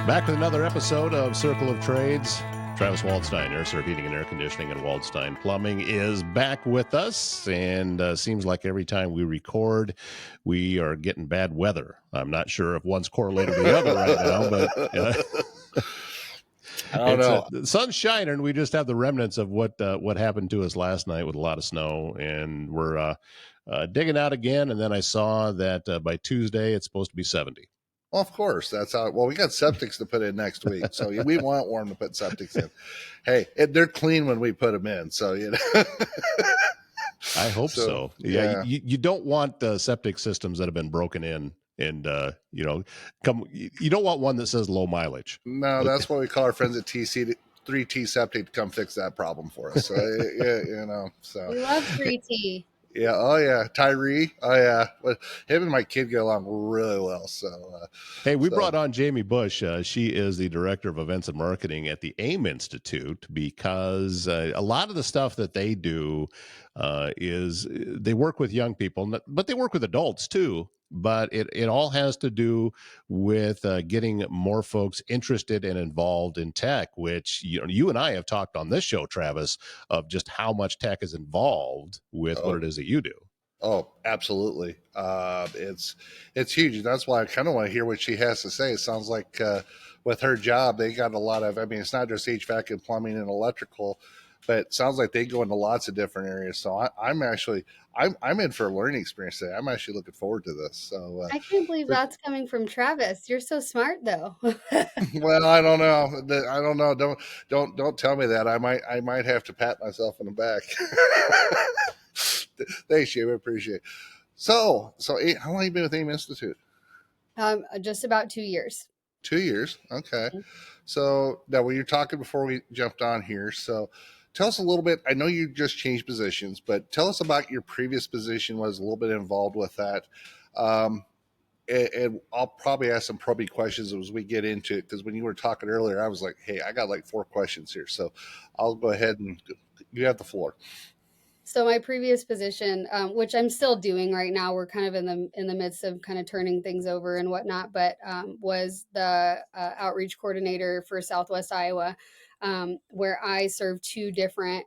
Back with another episode of Circle of Trades. Travis Waldstein, Air Serv Heating and Air Conditioning, and Waldstein Plumbing is back with us. And seems like every time we record, we are getting bad weather. I'm not sure if one's correlated with the other right now, but I don't know. The sun's shining. We just have the remnants of what happened to us last night with a lot of snow, and we're digging out again. And then I saw that by Tuesday it's supposed to be 70. Well, of course, that's how. Well, we got septics to put in next week, so we want warm to put septics in. Hey, they're clean when we put them in, so you know. I hope so. Yeah. You don't want septic systems that have been broken in, and you don't want one that says low mileage. No, that's what we call our friends at TC 3T Septic to come fix that problem for us. So yeah, so we love 3T. Yeah. Oh, yeah. Tyree. Oh, yeah. Well, him and my kid get along really well. So, hey, we brought on Jayme Busch. She is the director of events and marketing at the AIM Institute, because a lot of the stuff that they do is they work with young people, but they work with adults too. But it all has to do with getting more folks interested and involved in tech, which you and I have talked on this show, Travis, of just how much tech is involved with what it is that you do. Oh, absolutely. It's huge. That's why I kind of want to hear what she has to say. It sounds like with her job, they got a lot of, I mean, it's not just HVAC and plumbing and electrical, but it sounds like they go into lots of different areas. So I'm in for a learning experience today. I'm actually looking forward to this. So I can't believe that's coming from Travis. You're so smart, though. Well, I don't know. I don't know. Don't tell me that. I might have to pat myself in the back. Thanks, Jayme. I appreciate it. So how long have you been with AIM Institute? Just about 2 years. 2 years. Okay. Mm-hmm. So now we were talking before we jumped on here. So tell us a little bit. I know you just changed positions, but tell us about your previous position. Was a little bit involved with that. And I'll probably ask some probing questions as we get into it, because when you were talking earlier, I was like, hey, I got like 4 questions here. So I'll go ahead and you have the floor. So my previous position, which I'm still doing right now, we're kind of in the midst of kind of turning things over and whatnot, but was the outreach coordinator for Southwest Iowa, where I serve 2 different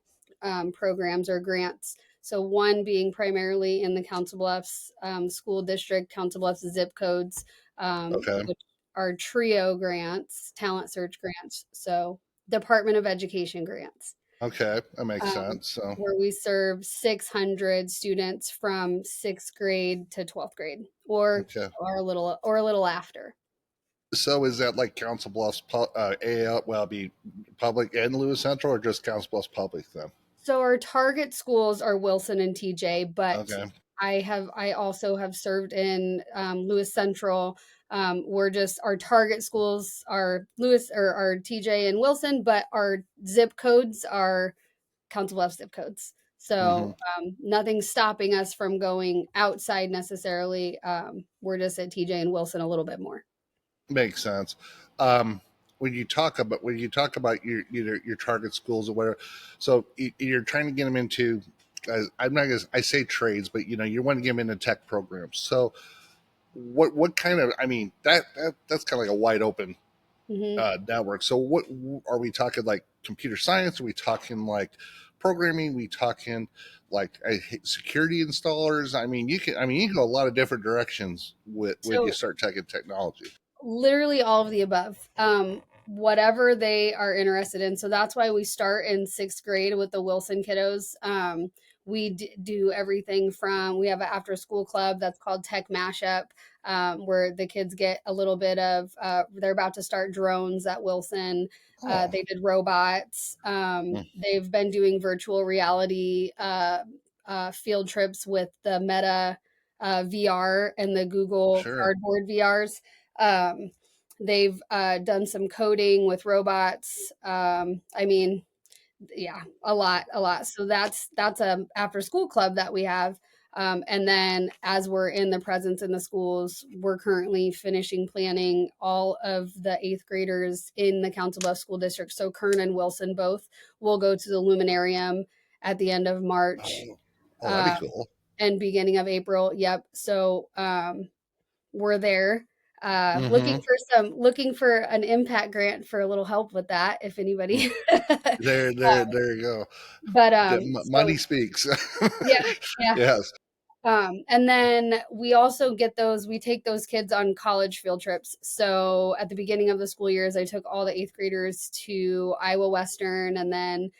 programs or grants. So one being primarily in the Council Bluffs school district, Council Bluffs zip codes, which are TRIO grants, talent search grants. So Department of Education grants. Okay, that makes sense. So where we serve 600 students from 6th grade to 12th grade, or a little after. So is that like Council Bluffs AL? Well, be public and Lewis Central, or just Council Bluffs public then? So our target schools are Wilson and TJ, but I also have served in Lewis Central. Our target schools are Lewis or our TJ and Wilson, but our zip codes are Council Bluffs zip codes. So nothing's stopping us from going outside necessarily. We're just at TJ and Wilson a little bit more. Makes sense. When you talk about your target schools or whatever, so you're trying to get them into, I'm not gonna I say trades, but you want to get them into tech programs. So what kind of, I mean, that's kind of like a wide open network. So what are we talking, like computer science? Are we talking like programming? Are we talking like security installers? I mean, you can go a lot of different directions when you start taking technology. Literally all of the above. Whatever they are interested in. So that's why we start in 6th grade with the Wilson kiddos. We do everything from, we have an after school club that's called Tech Mashup, where the kids get a little bit of, they're about to start drones at Wilson. They did robots. They've been doing virtual reality field trips with the Meta VR and the Google Cardboard VRs. They've done some coding with robots. A lot. So that's a after school club that we have. And then as we're in the presence in the schools, we're currently finishing planning all of the 8th graders in the Council Bluffs School District. So Kern and Wilson both will go to the Luminarium at the end of March. That'd be cool. And beginning of April. Yep. So we're there. Mm-hmm. Looking for an impact grant for a little help with that, if anybody. There you go. But Money so speaks. yeah, yeah. Yes. And then we take those kids on college field trips. So at the beginning of the school years, I took all the eighth graders to Iowa Western, and then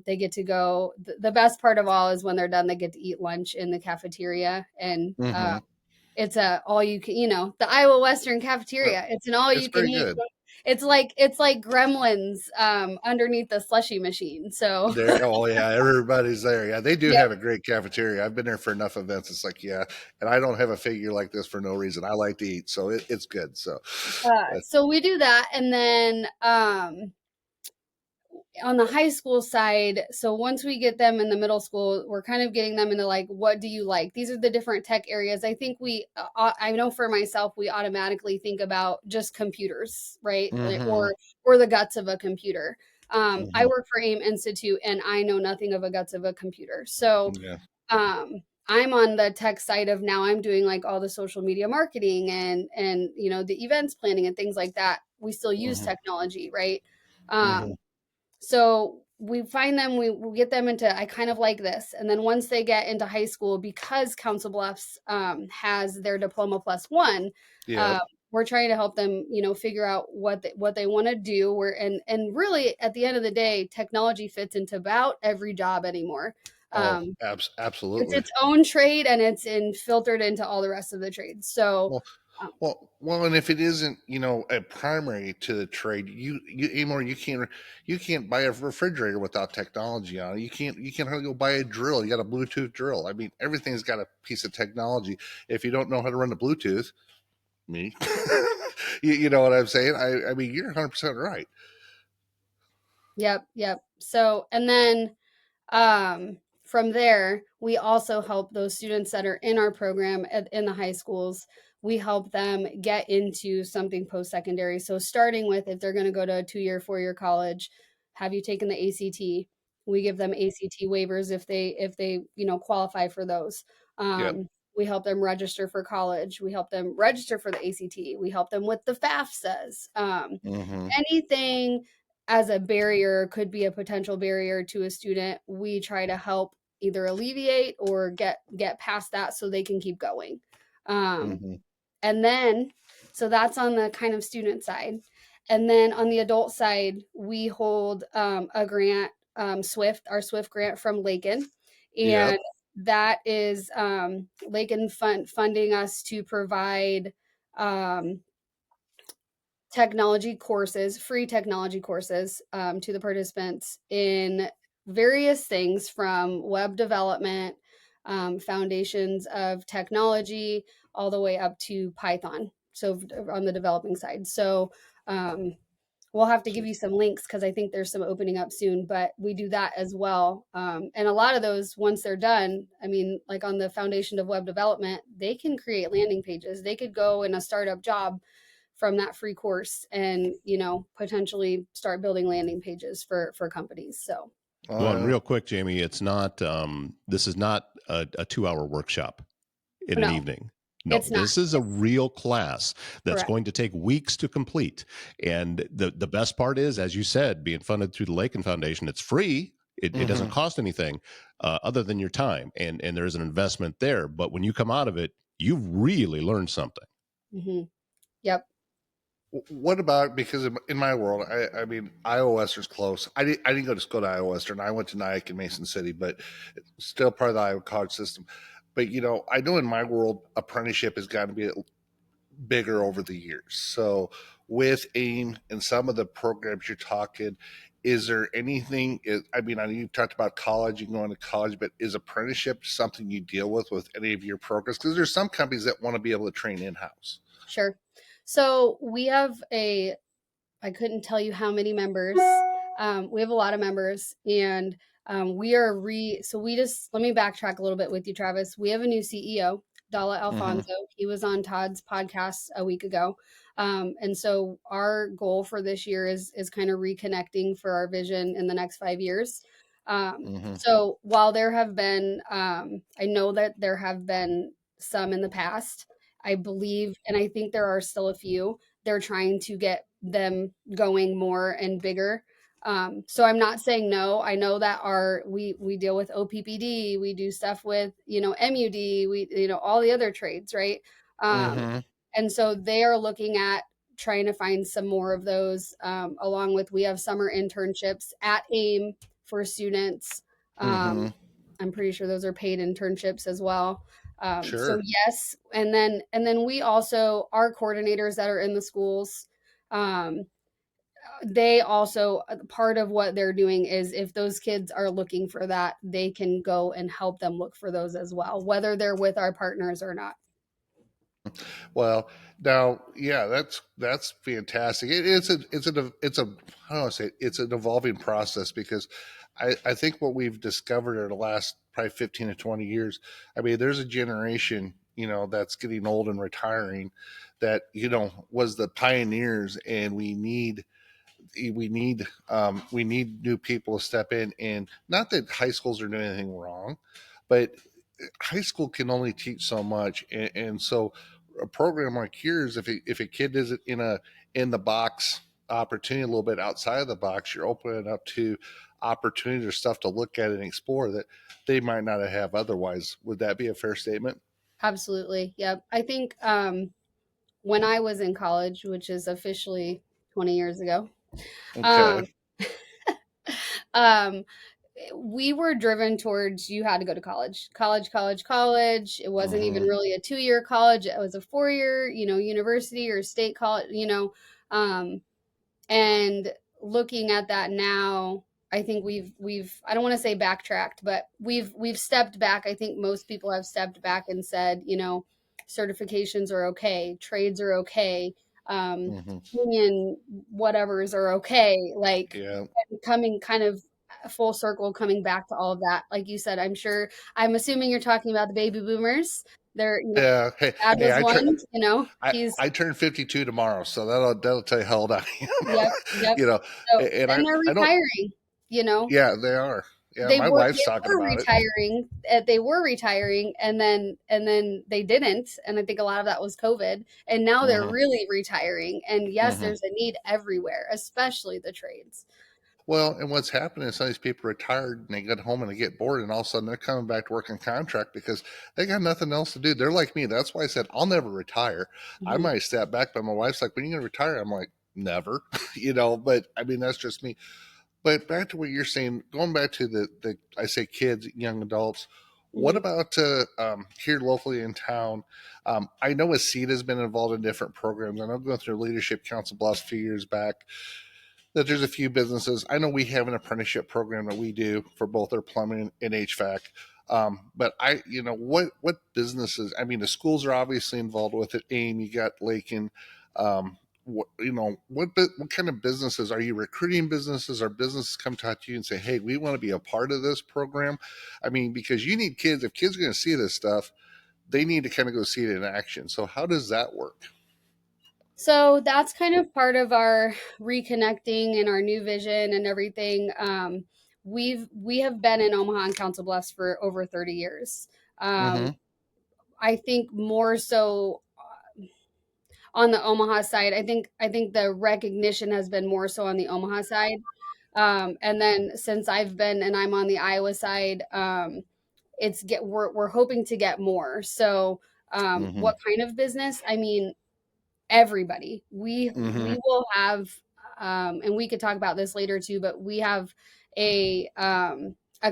they get to go. The best part of all is when they're done, they get to eat lunch in the cafeteria, and Mm-hmm. it's a all you can, the Iowa Western But cafeteria. It's an all it's you can very eat. good. It's like Gremlins underneath the slushy machine. So There. Oh yeah, everybody's there. Yeah, they do yep. have a great cafeteria. I've been there for enough events. It's like, yeah, and I don't have a figure like this for no reason. I like to eat, so it's good. So, but, So we do that, and then on the high school side, so once we get them in the middle school, we're kind of getting them into like, what do you like? These are the different tech areas. I think I know for myself, we automatically think about just computers, right? mm-hmm, Or the guts of a computer. I mm-hmm, work for AIM Institute, and I know nothing of a guts of a computer. So yeah. I'm on the tech side of now. I'm doing like all the social media marketing and the events planning and things like that. We still use Mm-hmm, technology, right? mm-hmm, Um, so we find them, we get them into, I kind of like this. And then once they get into high school, because Council Bluffs has their Diploma Plus One, yep. uh, we're trying to help them, figure out what they want to do. And really, at the end of the day, technology fits into about every job anymore. Oh, Um, it's absolutely. its own trade, and it's filtered into all the rest of the trades. So, Well, um, well, and if it isn't, a primary to the trade, you anymore, you can't buy a refrigerator without technology on it. You can't hardly go buy a drill. You got a Bluetooth drill. I mean, everything's got a piece of technology. If you don't know how to run the Bluetooth, me, you know what I'm saying? I mean, you're 100% right. yep, yep. So, and then from there, we also help those students that are in our program in the high schools. We help them get into something post secondary. So, starting with if they're going to go to a 2 year, 4 year college, have you taken the ACT? We give them ACT waivers if they qualify for those. Yep. We help them register for college. We help them register for the ACT. We help them with the FAFSAs. Mm-hmm. Anything as a barrier could be a potential barrier to a student, we try to help either alleviate or get past that so they can keep going. Um, Mm-hmm. and then, so that's on the kind of student side. And then on the adult side, we hold a grant, our Swift grant from Lakin. Yep. And that is Lakin funding us to provide um, free technology courses to the participants in various things from web development, foundations of technology, all the way up to Python. So on the developing side. So um, we'll have to give you some links because I think there's some opening up soon, but we do that as well. And a lot of those, once they're done, I mean, like on the foundation of web development, they can create landing pages. They could go in a startup job from that free course and potentially start building landing pages for companies. So Oh Well, and yeah. real quick, Jayme, it's not. This is not a 2 hour workshop in an no, evening. No, it's not. this is a real class that's Correct. going to take weeks to complete. And the best part is, as you said, being funded through the Lakin Foundation, it's free. It doesn't Mm-hmm. cost anything other than your time, and there's an investment there. But when you come out of it, you've really learned something. Hmm. Yep. What about, because in my world, I mean, Iowa Western's close. I didn't go to school to Iowa Western. I went to Nyack and Mason City, but still part of the Iowa college system. But I know in my world, apprenticeship has got to be bigger over the years. So with AIM and some of the programs you're talking, is there anything? I mean, I know you talked about college, you can go into college, but is apprenticeship something you deal with any of your programs? Because there's some companies that want to be able to train in house. Sure. So we have I couldn't tell you how many members. We have a lot of members, and we are so we just let me backtrack a little bit with you, Travis. We have a new CEO, Dalla Mm-hmm. Alfonso. He was on Todd's podcast a week ago, and so our goal for this year is kind of reconnecting for our vision in the next 5 years. Mm-hmm. So while there have been, I know that there have been some in the past. I believe, and I think there are still a few. They're trying to get them going more and bigger. So I'm not saying no. I know that we deal with OPPD, we do stuff with MUD, we all the other trades, right? Um, Mm-hmm. and so they are looking at trying to find some more of those, along with we have summer internships at AIM for students. Mm-hmm. I'm pretty sure those are paid internships as well. So Sure. yes, and then we also, our coordinators that are in the schools, um, they also, part of what they're doing is if those kids are looking for that, they can go and help them look for those as well, whether they're with our partners or not. Well, now, yeah, that's fantastic. It's a how do I say it? It's an evolving process because I think what we've discovered in the last probably 15 to 20 years, I mean, there's a generation, that's getting old and retiring that, was the pioneers, and we need new people to step in. And not that high schools are doing anything wrong, but high school can only teach so much. And so a program like yours, if a kid is in the box opportunity, a little bit outside of the box, you're opening up to opportunities or stuff to look at and explore that they might not have otherwise. Would that be a fair statement? Absolutely. Yep. I think when I was in college, which is officially 20 years ago, Okay. um, um, we were driven towards you had to go to college, college, college, college. It wasn't even Mm-hmm. really a 2-year college. It was a 4-year, university or state college. Um, and looking at that now, I think we've I don't want to say backtracked, but we've stepped back. I think most people have stepped back and said, certifications are okay, trades are okay, Mm-hmm. union whatevers are okay. Like Yeah. coming kind of full circle, coming back to all of that. Like you said, I'm assuming you're talking about the baby boomers. They're, Yeah. Hey, dad hey, was one, he's I turned 52 tomorrow, so that'll tell you how old I am. yep, yep. you know, So and and they're I don't. retiring, you know. Yeah, they are. Yeah, They my were wife's they talking were about it. retiring. They were retiring, and then they didn't. And I think a lot of that was COVID. And now they're Hmm. really retiring. And yes, Hmm. there's a need everywhere, especially the trades. Well, and what's happening is some of these people retired and they get home and they get bored, and all of a sudden they're coming back to work in contract because they got nothing else to do. They're like me. That's why I said I'll never retire. I Mhm. might step back, but my wife's like, "When are you going to retire?" I'm like, "Never," But I mean, that's just me. But back to what you're saying, going back to the I say kids, young adults. What Mhm. about here locally in town? I know ACETA has been involved in different programs. I know going through Leadership Council Bluffs a few years back that there's a few businesses. I know we have an apprenticeship program that we do for both our plumbing and HVAC. But what businesses? I mean, the schools are obviously involved with it. AIM, you got Lakin. What kind of businesses are you recruiting? Businesses, or businesses come talk to you and say, "Hey, we want to be a part of this program." I mean, because you need kids. If kids are going to see this stuff, they need to kind of go see it in action. So, how does that work? So that's kind of part of our reconnecting and our new vision and everything. We have been in Omaha and Council Bluffs for over 30 years. Um, Mm-hmm. I think more so on the Omaha side. I think the recognition has been more so on the Omaha side. And then since I've been and I'm on the Iowa side, we're hoping to get more. So Mm-hmm. what kind of business? I mean, everybody. We Mm-hmm. will have, and we could talk about this later too, but we have a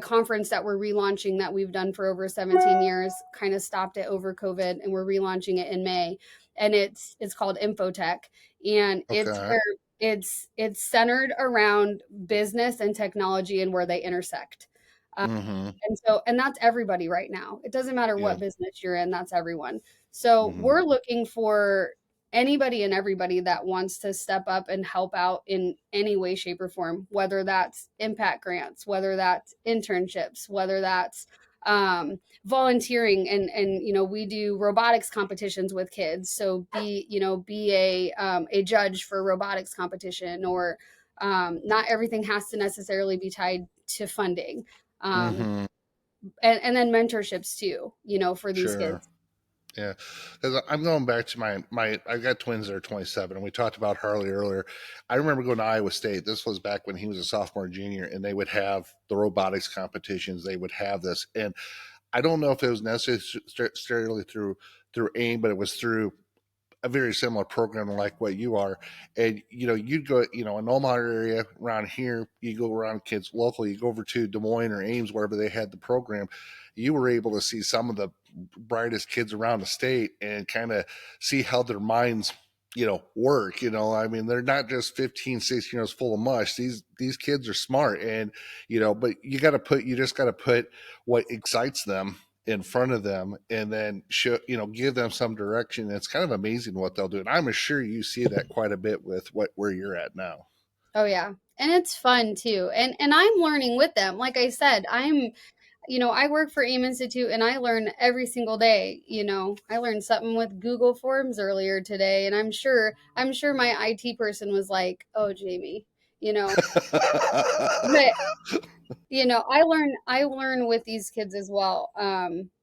conference that we're relaunching that we've done for over 17 years, kind of stopped it over COVID, and we're relaunching it in May. And it's called Infotech, and Okay. it's centered around business and technology and where they intersect. Mm-hmm. And that's everybody right now. It doesn't matter Yeah. what business you're in, that's everyone. So Mm-hmm. we're looking for anybody and everybody that wants to step up and help out in any way, shape, or form, whether that's impact grants, whether that's internships, whether that's volunteering. And we do robotics competitions with kids. So be a judge for a robotics competition, or not everything has to necessarily be tied to funding. Um, Mm-hmm. and then mentorships too, for these Sure. kids. Yeah, because I'm going back to my. I got twins that are 27, and we talked about Harley earlier. I remember going to Iowa State. This was back when he was a sophomore, junior, and they would have the robotics competitions. They would have this, and I don't know if it was necessarily through AIM, but it was through a very similar program like what you are. And you'd go, in Omaha area around here, you go around kids local, you go over to Des Moines or Ames, wherever they had the program, you were able to see some of the brightest kids around the state and kind of see how their minds work. I mean, they're not just 15, 16 years full of mush. These kids are smart, and but you just got to put what excites them in front of them, and then show, give them some direction. It's kind of amazing what they'll do, and I'm sure you see that quite a bit with where you're at now. Oh yeah. And it's fun too. And I'm learning with them. Like I said, I work for AIM Institute and I learn every single day. I learned something with Google Forms earlier today, and I'm sure my IT person was like, "Oh, Jayme," you know. But I learn with these kids as well.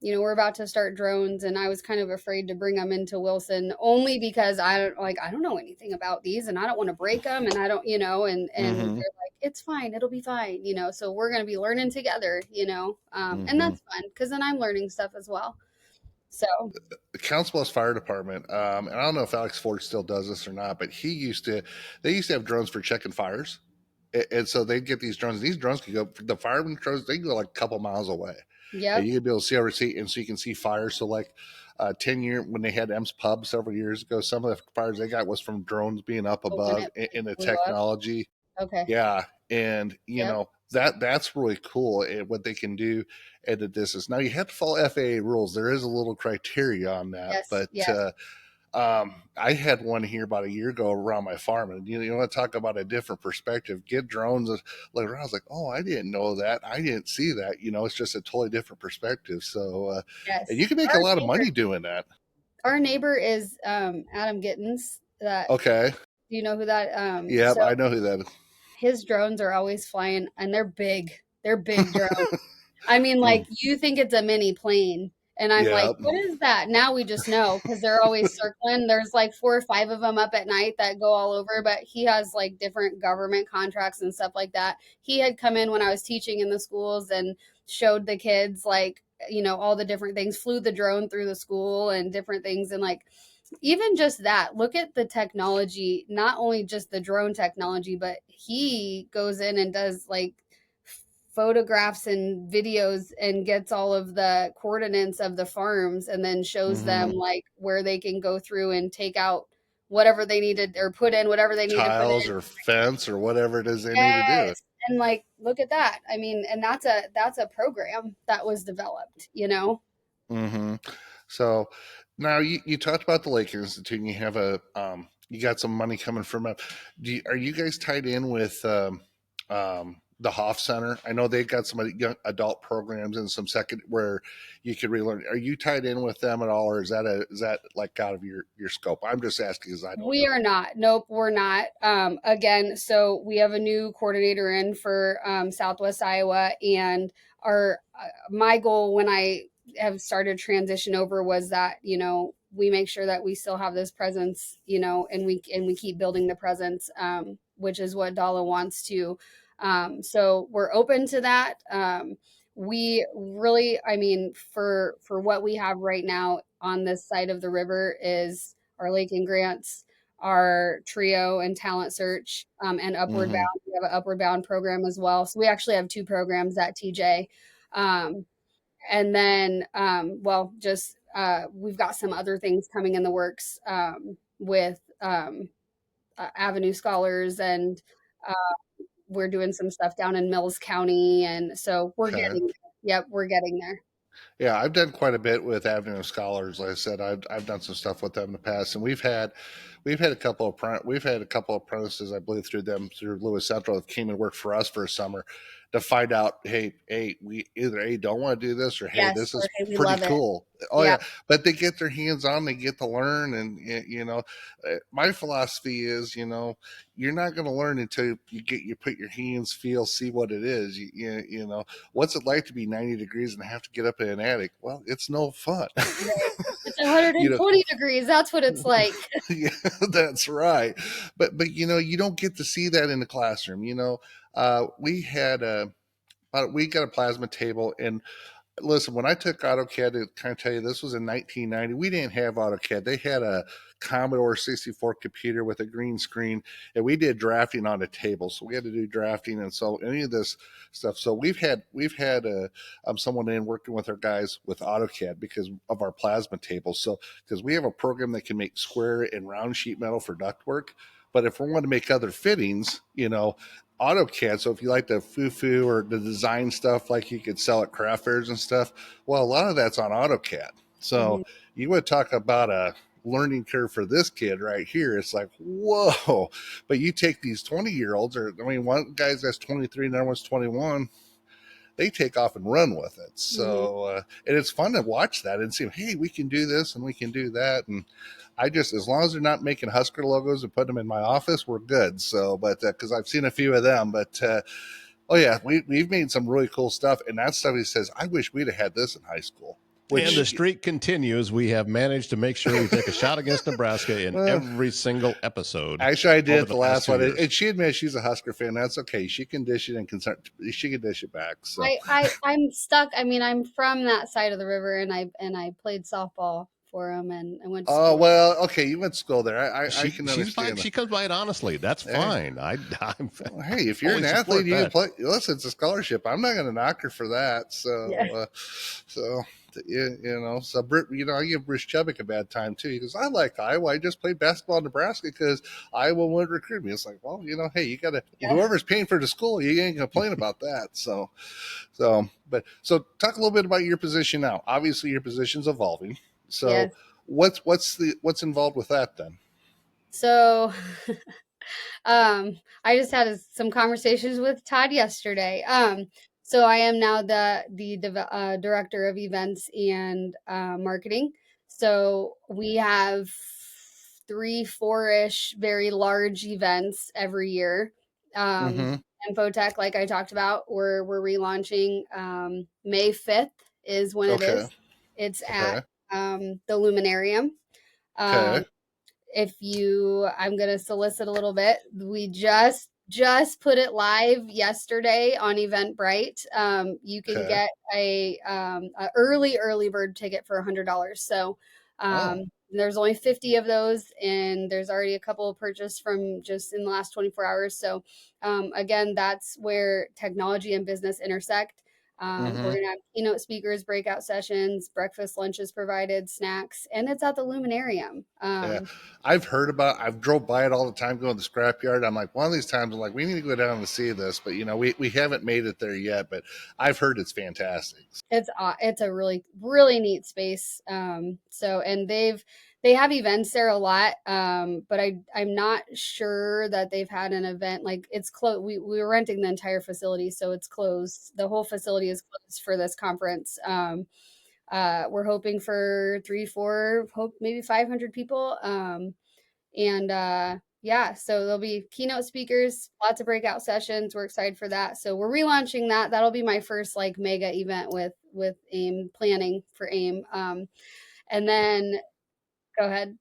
We're about to start drones, and I was kind of afraid to bring them into Wilson only because I don't know anything about these, and I don't want to break them, and I don't, and they're Mm-hmm. like, it's fine, it'll be fine, so we're going to be learning together, and Mm-hmm. that's fun because then I'm learning stuff as well. So, The Council Bluffs Fire Department, and I don't know if Alex Ford still does this or not, but they used to have drones for checking fires. And so they'd get these drones. These drones could go, the fireman drones, they can go like a couple miles away. And yep, you could be able to see oversee, and so you can see fires. So, like 10 year when they had M's Pub several years ago, some of the fires they got was from drones being up oh, when above it in the blew up. technology. Okay, Yeah, and yep, that's really cool at what they can do at the distance. Now you have to follow FAA rules. There is a little criteria on that, yes, but yes, I had one here about a year ago around my farm, and you want to talk about a different perspective. Get drones like around. I was like, oh, I didn't know that. I didn't see that. It's just a totally different perspective. So, and you yes. can make a Our lot of neighbor, money doing that. our neighbor is Adam Gittens. That Okay. Do you know who that? Yep, So I know who that is. his drones are always flying, and they're big. They're big drones. I mean, like, Mm, you think it's a mini plane, and I'm like, yep. "What is that?" Now we just know because 'cause they're always circling. There's, like, 4 or 5 of them up at night that go all over, but he has, like, different government contracts and stuff like that. He had come in when I was teaching in the schools and showed the kids, like, all the different things, flew the drone through the school and different things, and, like, even just that, look at the technology, not only just the drone technology, but he goes in and does like photographs and videos and gets all of the coordinates of the farms and then shows them Hmm. like where they can go through and take out whatever they needed or put in whatever they need to put Tiles in. or fence or whatever it is they need to do. Yes. And like look at that. I mean, and that's a program that was developed. Hmm. So now you talked about the Lake Institute, and you got some money coming from it. Are you guys tied in with the Hoff Center? I know they've got some young adult programs and some second where you could relearn. Are you tied in with them at all, or is that like out of your scope? I'm just asking because I don't We know. are not. Nope, we're not. Again, so we have a new coordinator in for Southwest Iowa, and our my goal when I have started transition over was that we make sure that we still have this presence, and we keep building the presence, which is what Dala wants to. So we're open to that. We really, I mean, for what we have right now on this side of the river is our Lake and Grants, our trio and talent search, and upward Hmm. bound. We have an upward bound program as well. So we actually have two programs at TJ. Um, and then, well, just we've got some other things coming in the works with Avenue Scholars, and uh, we're doing some stuff down in Mills County. And so we're Okay. getting there. Yep, we're getting there. Yeah, I've done quite a bit with Avenue of Scholars. Like I said, I've done some stuff with them in the past, and we've had a couple of apprentices, I believe, through them through Lewis Central that came and worked for us for a summer to find out, hey, we either don't want to do this, or hey, Yes, this or is hey, we pretty love it. cool. Oh Yeah. yeah, but they get their hands on, they get to learn, and my philosophy is, you're not going to learn until you put your hands, feel, see what it is. What's it like to be 90 degrees and have to get up in an attic? Well, it's no fun. Right. It's 100 120 degrees. That's what it's like. Yeah, that's right. But you don't get to see that in the classroom. We had we got a plasma table, and listen, when I took AutoCAD, to kind of tell you, this was in 1990. We didn't have AutoCAD. They had a Commodore 64 computer with a green screen, and we did drafting on a table. So we had to do drafting, and so any of this stuff. So we've had someone in working with our guys with AutoCAD because of our plasma tables. So because we have a program that can make square and round sheet metal for ductwork. But if we want to make other fittings, AutoCAD. So if you like the foo or the design stuff, like you could sell at craft fairs and stuff, well, a lot of that's on AutoCAD. So you would talk about a learning curve for this kid right here. It's like, whoa. But you take these 20-year-olds, or one guy's that's 23 and the other one's 21, they take off and run with it. So, and it's fun to watch that and see, hey, we can do this and we can do that. And as long as they're not making Husker logos and putting them in my office, we're good. So, but because I've seen a few of them, but oh yeah, we've made some really cool stuff. And that stuff, he says, I wish we'd have had this in high school. And the streak continues. We have managed to make sure we take a shot against Nebraska in every single episode. Actually, I did the last one, and she admits she's a Husker fan. That's okay. She can dish it and she can dish it back. So I'm stuck. I mean, I'm from that side of the river, and I played softball for him, and I went to school. Oh, well, okay, you went to school there. I can understand. She's fine. She comes by it honestly. That's fine. Hey, if you're an athlete, you can play. Listen, it's a scholarship. I'm not going to knock her for that. So, so I give Bruce Chubbuck a bad time too. He goes, I like Iowa. I just played basketball in Nebraska because Iowa wouldn't recruit me. It's like, well, hey, you got to, whoever's paying for the school, you ain't going to complain about that. So talk a little bit about your position now. Obviously your position's evolving. So what's involved with that then? So, I just had some conversations with Todd yesterday. So I am now the director of events and marketing. So we have 3-4-ish very large events every year. Infotech, like I talked about, we're relaunching. May 5th is when it is. It's at the Luminarium. I'm going to solicit a little bit. We just put it live yesterday on Eventbrite. You can get a early bird ticket for $100. So there's only 50 of those, and there's already a couple purchased from just in the last 24 hours. So again, that's where technology and business intersect. We're going to have keynote speakers, breakout sessions, breakfast, lunches provided, snacks, and it's at the Luminarium. I've drove by it all the time going to the scrapyard. I'm like, one of these times I'm like, we need to go down and see this, but we haven't made it there yet, but I've heard it's fantastic. It's a really, really neat space. And they have events there a lot, but I'm not sure that they've had an event like it's closed. We were renting the entire facility, so it's closed. The whole facility is closed for this conference. We're hoping for 300, 400, maybe 500 people. So there'll be keynote speakers, lots of breakout sessions. We're excited for that. So we're relaunching that. That'll be my first like mega event with AIM, planning for AIM. And then go ahead.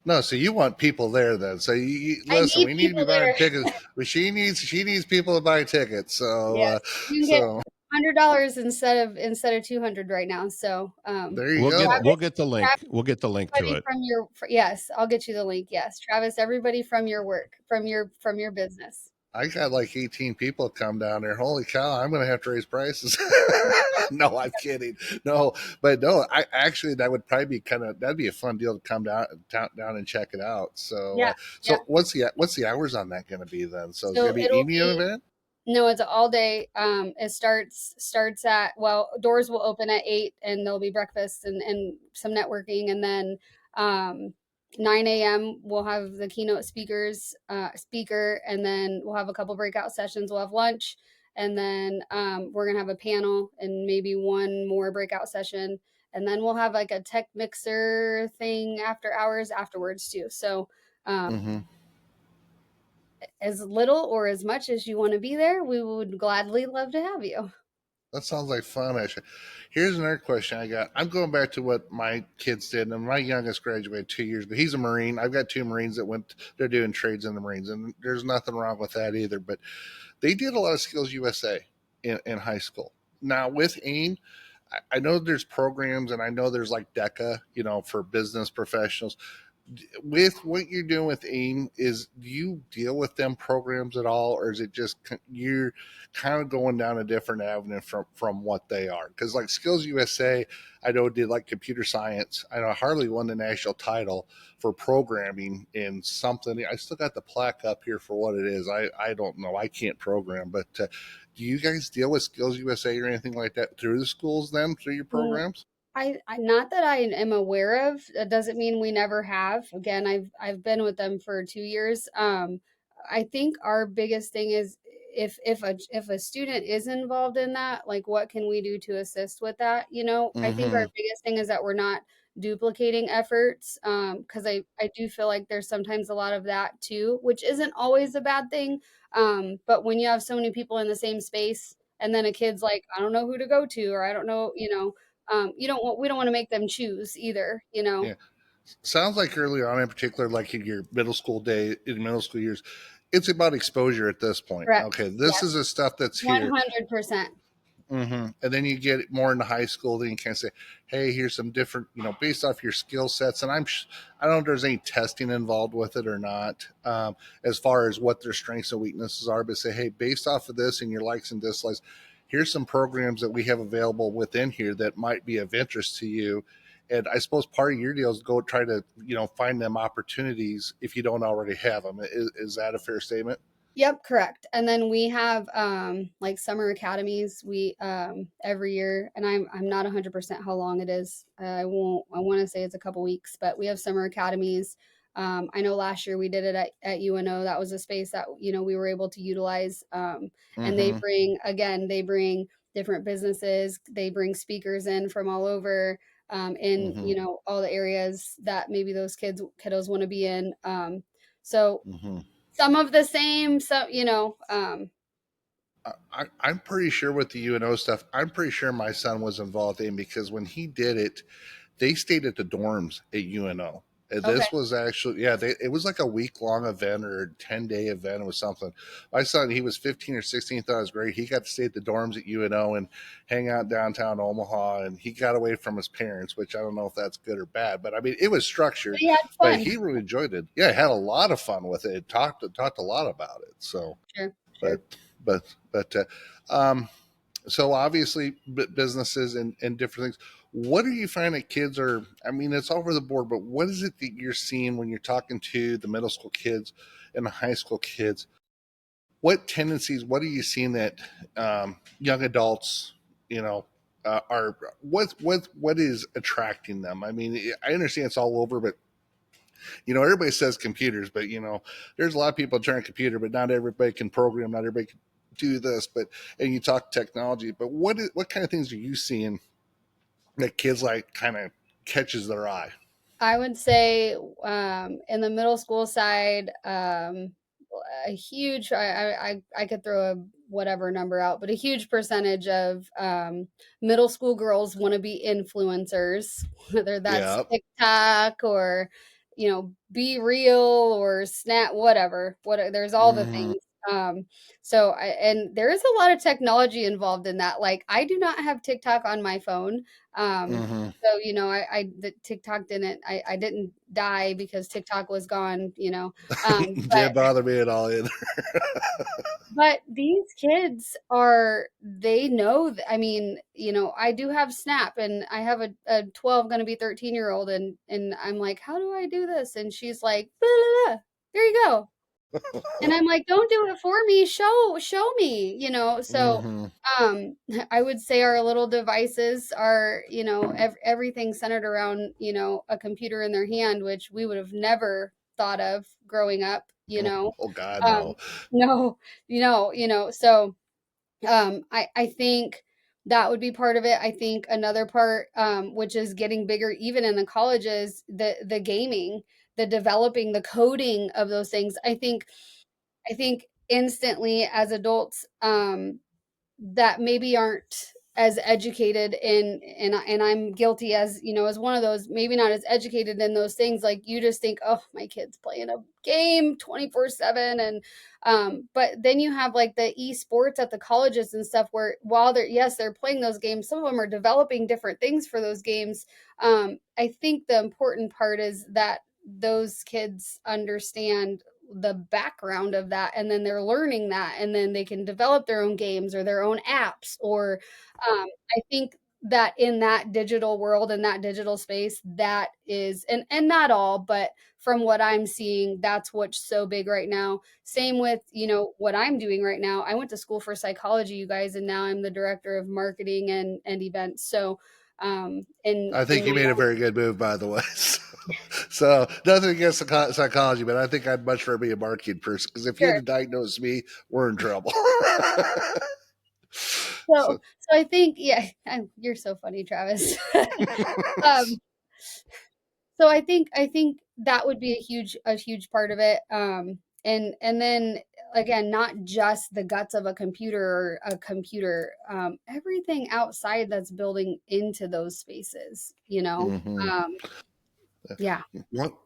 No, so you want people there then. So listen, we need to be buying tickets. She needs people to buy tickets. So you can get $100 instead of 200 right now. So there you go. We'll get the link. Travis, we'll get the link to it. Yes, I'll get you the link. Yes, Travis, everybody from your work, from your business. I got like 18 people come down there. Holy cow, I'm going to have to raise prices. No, I'm kidding. No, but no, I actually, that would probably be that'd be a fun deal to come down and check it out. So, what's the hours on that going to be then? So it's going to be an evening event? No, it's all day. It starts at, doors will open at 8 and there'll be breakfast and some networking. And then, 9 a.m. we'll have the keynote speaker, and then we'll have a couple breakout sessions. We'll have lunch, and then we're going to have a panel and maybe one more breakout session. And then we'll have like a tech mixer thing after hours afterwards too. So as little or as much as you want to be there, we would gladly love to have you. That sounds like fun, actually. Here's another question I got. I'm going back to what my kids did, and my youngest graduated 2 years, but he's a Marine. I've got two Marines that went, they're doing trades in the Marines, and there's nothing wrong with that either. But they did a lot of Skills USA in high school. Now, with AIM, I know there's programs, and I know there's like DECA, for business professionals. With what you're doing with AIM, do you deal with them programs at all, or is it just you're kind of going down a different avenue from what they are? Because like Skills USA, I know did like computer science. I know Harley won the national title for programming in something. I still got the plaque up here for what it is. I don't know. I can't program, but do you guys deal with Skills USA or anything like that through the schools? Then through your Mm, programs? I not that I am aware of. That doesn't mean we never have. Again, I've been with them for 2 years. I think our biggest thing is if a student is involved in that, like what can we do to assist with that? I think our Mm-hmm. biggest thing is that we're not duplicating efforts. Because I do feel like there's sometimes a lot of that too, which isn't always a bad thing. But when you have so many people in the same space, and then a kid's like, I don't know who to go to, or I don't know, we don't want to make them choose either. Yeah. Sounds like early on, in particular, like in your middle school years, it's about exposure at this point. Correct. Okay, this is Yes. the stuff that's here. 100%. And then you get more into high school, then you can say, hey, here's some different, based off your skill sets. And I don't know if there's any testing involved with it or not, as far as what their strengths and weaknesses are, but say, hey, based off of this and your likes and dislikes, here's some programs that we have available within here that might be of interest to you. And I suppose part of your deal is go try to, find them opportunities if you don't already have them. Is that a fair statement? Yep, correct. And then we have like summer academies we every year, and I'm not 100% how long it is. I want to say it's a couple weeks, but we have summer academies. I know last year we did it at UNO. That was a space that we were able to utilize. And Mm-hmm. they bring different businesses. They bring speakers in from all over, in Mm-hmm. all the areas that maybe those kiddos want to be in. So Mm-hmm. some of the same, I'm pretty sure with the UNO stuff, I'm pretty sure my son was involved in because when he did it, they stayed at the dorms at UNO. And okay. this was actually, yeah, it was like a week long event or a 10-day event or something. My son, he was 15 or 16, thought it was great. He got to stay at the dorms at UNO and hang out downtown Omaha. And he got away from his parents, which I don't know if that's good or bad. But I mean, it was structured, They had but fun. he really enjoyed it. Yeah, had a lot of fun with it. Talked a lot about it. So, Sure, but, sure. but, um, so obviously businesses and different things. What do you find that kids are, I mean, it's all over the board, but what is it that you're seeing when you're talking to the middle school kids and the high school kids? What tendencies, what are you seeing that young adults, are, what is attracting them? I mean, I understand it's all over, but everybody says computers, but there's a lot of people trying a computer, but not everybody can program, not everybody can do this. But and you talk technology, but what kind of things are you seeing that kids like kind of catches their eye? I would say in the middle school side, a huge, I could throw a whatever number out, but a huge percentage of middle school girls want to be influencers, whether that's Yeah. TikTok or, Be Real or Snap, whatever. There's all the Mm-hmm. things. And there is a lot of technology involved in that. Like, I do not have TikTok on my phone. Um, Mm-hmm. so, the TikTok I didn't die because TikTok was gone. But Didn't bother me at all either. these kids they know, I mean, I do have Snap, and I have a 12 gonna be 13-year-old, and I'm like, how do I do this? And she's like, blah, blah, blah. Here you go. And I'm like, don't do it for me. Show me. So Mm-hmm. um I would say our little devices are, everything centered around, a computer in their hand, which we would have never thought of growing up. Oh God, Um no. no, so I think that would be part of it. I think another part, which is getting bigger even in the colleges, the gaming, the developing, the coding of those things. I think instantly as adults, that maybe aren't as educated in, and I'm guilty as, as one of those, maybe not as educated in those things. Like you just think, oh, my kid's playing a game 24/7. And but then you have like the esports at the colleges and stuff, where while they're playing those games, some of them are developing different things for those games. I think the important part is that those kids understand the background of that, and then they're learning that, and then they can develop their own games or their own apps. Or I think that in that digital world, in that digital space, that is, and not all, but from what I'm seeing, that's what's so big right now. Same with, what I'm doing right now. I went to school for psychology, you guys, and now I'm the director of marketing and events. So I in think you my made a very good move, by the way. So nothing against psychology, but I think I'd much rather be a marketing person, because if you had sure. to diagnose me, we're in trouble. So I think, yeah, you're so funny, Travis. um, so I think that would be a huge part of it. And then again, not just the guts of a computer or a computer, everything outside that's building into those spaces, Hmm. Um, yeah.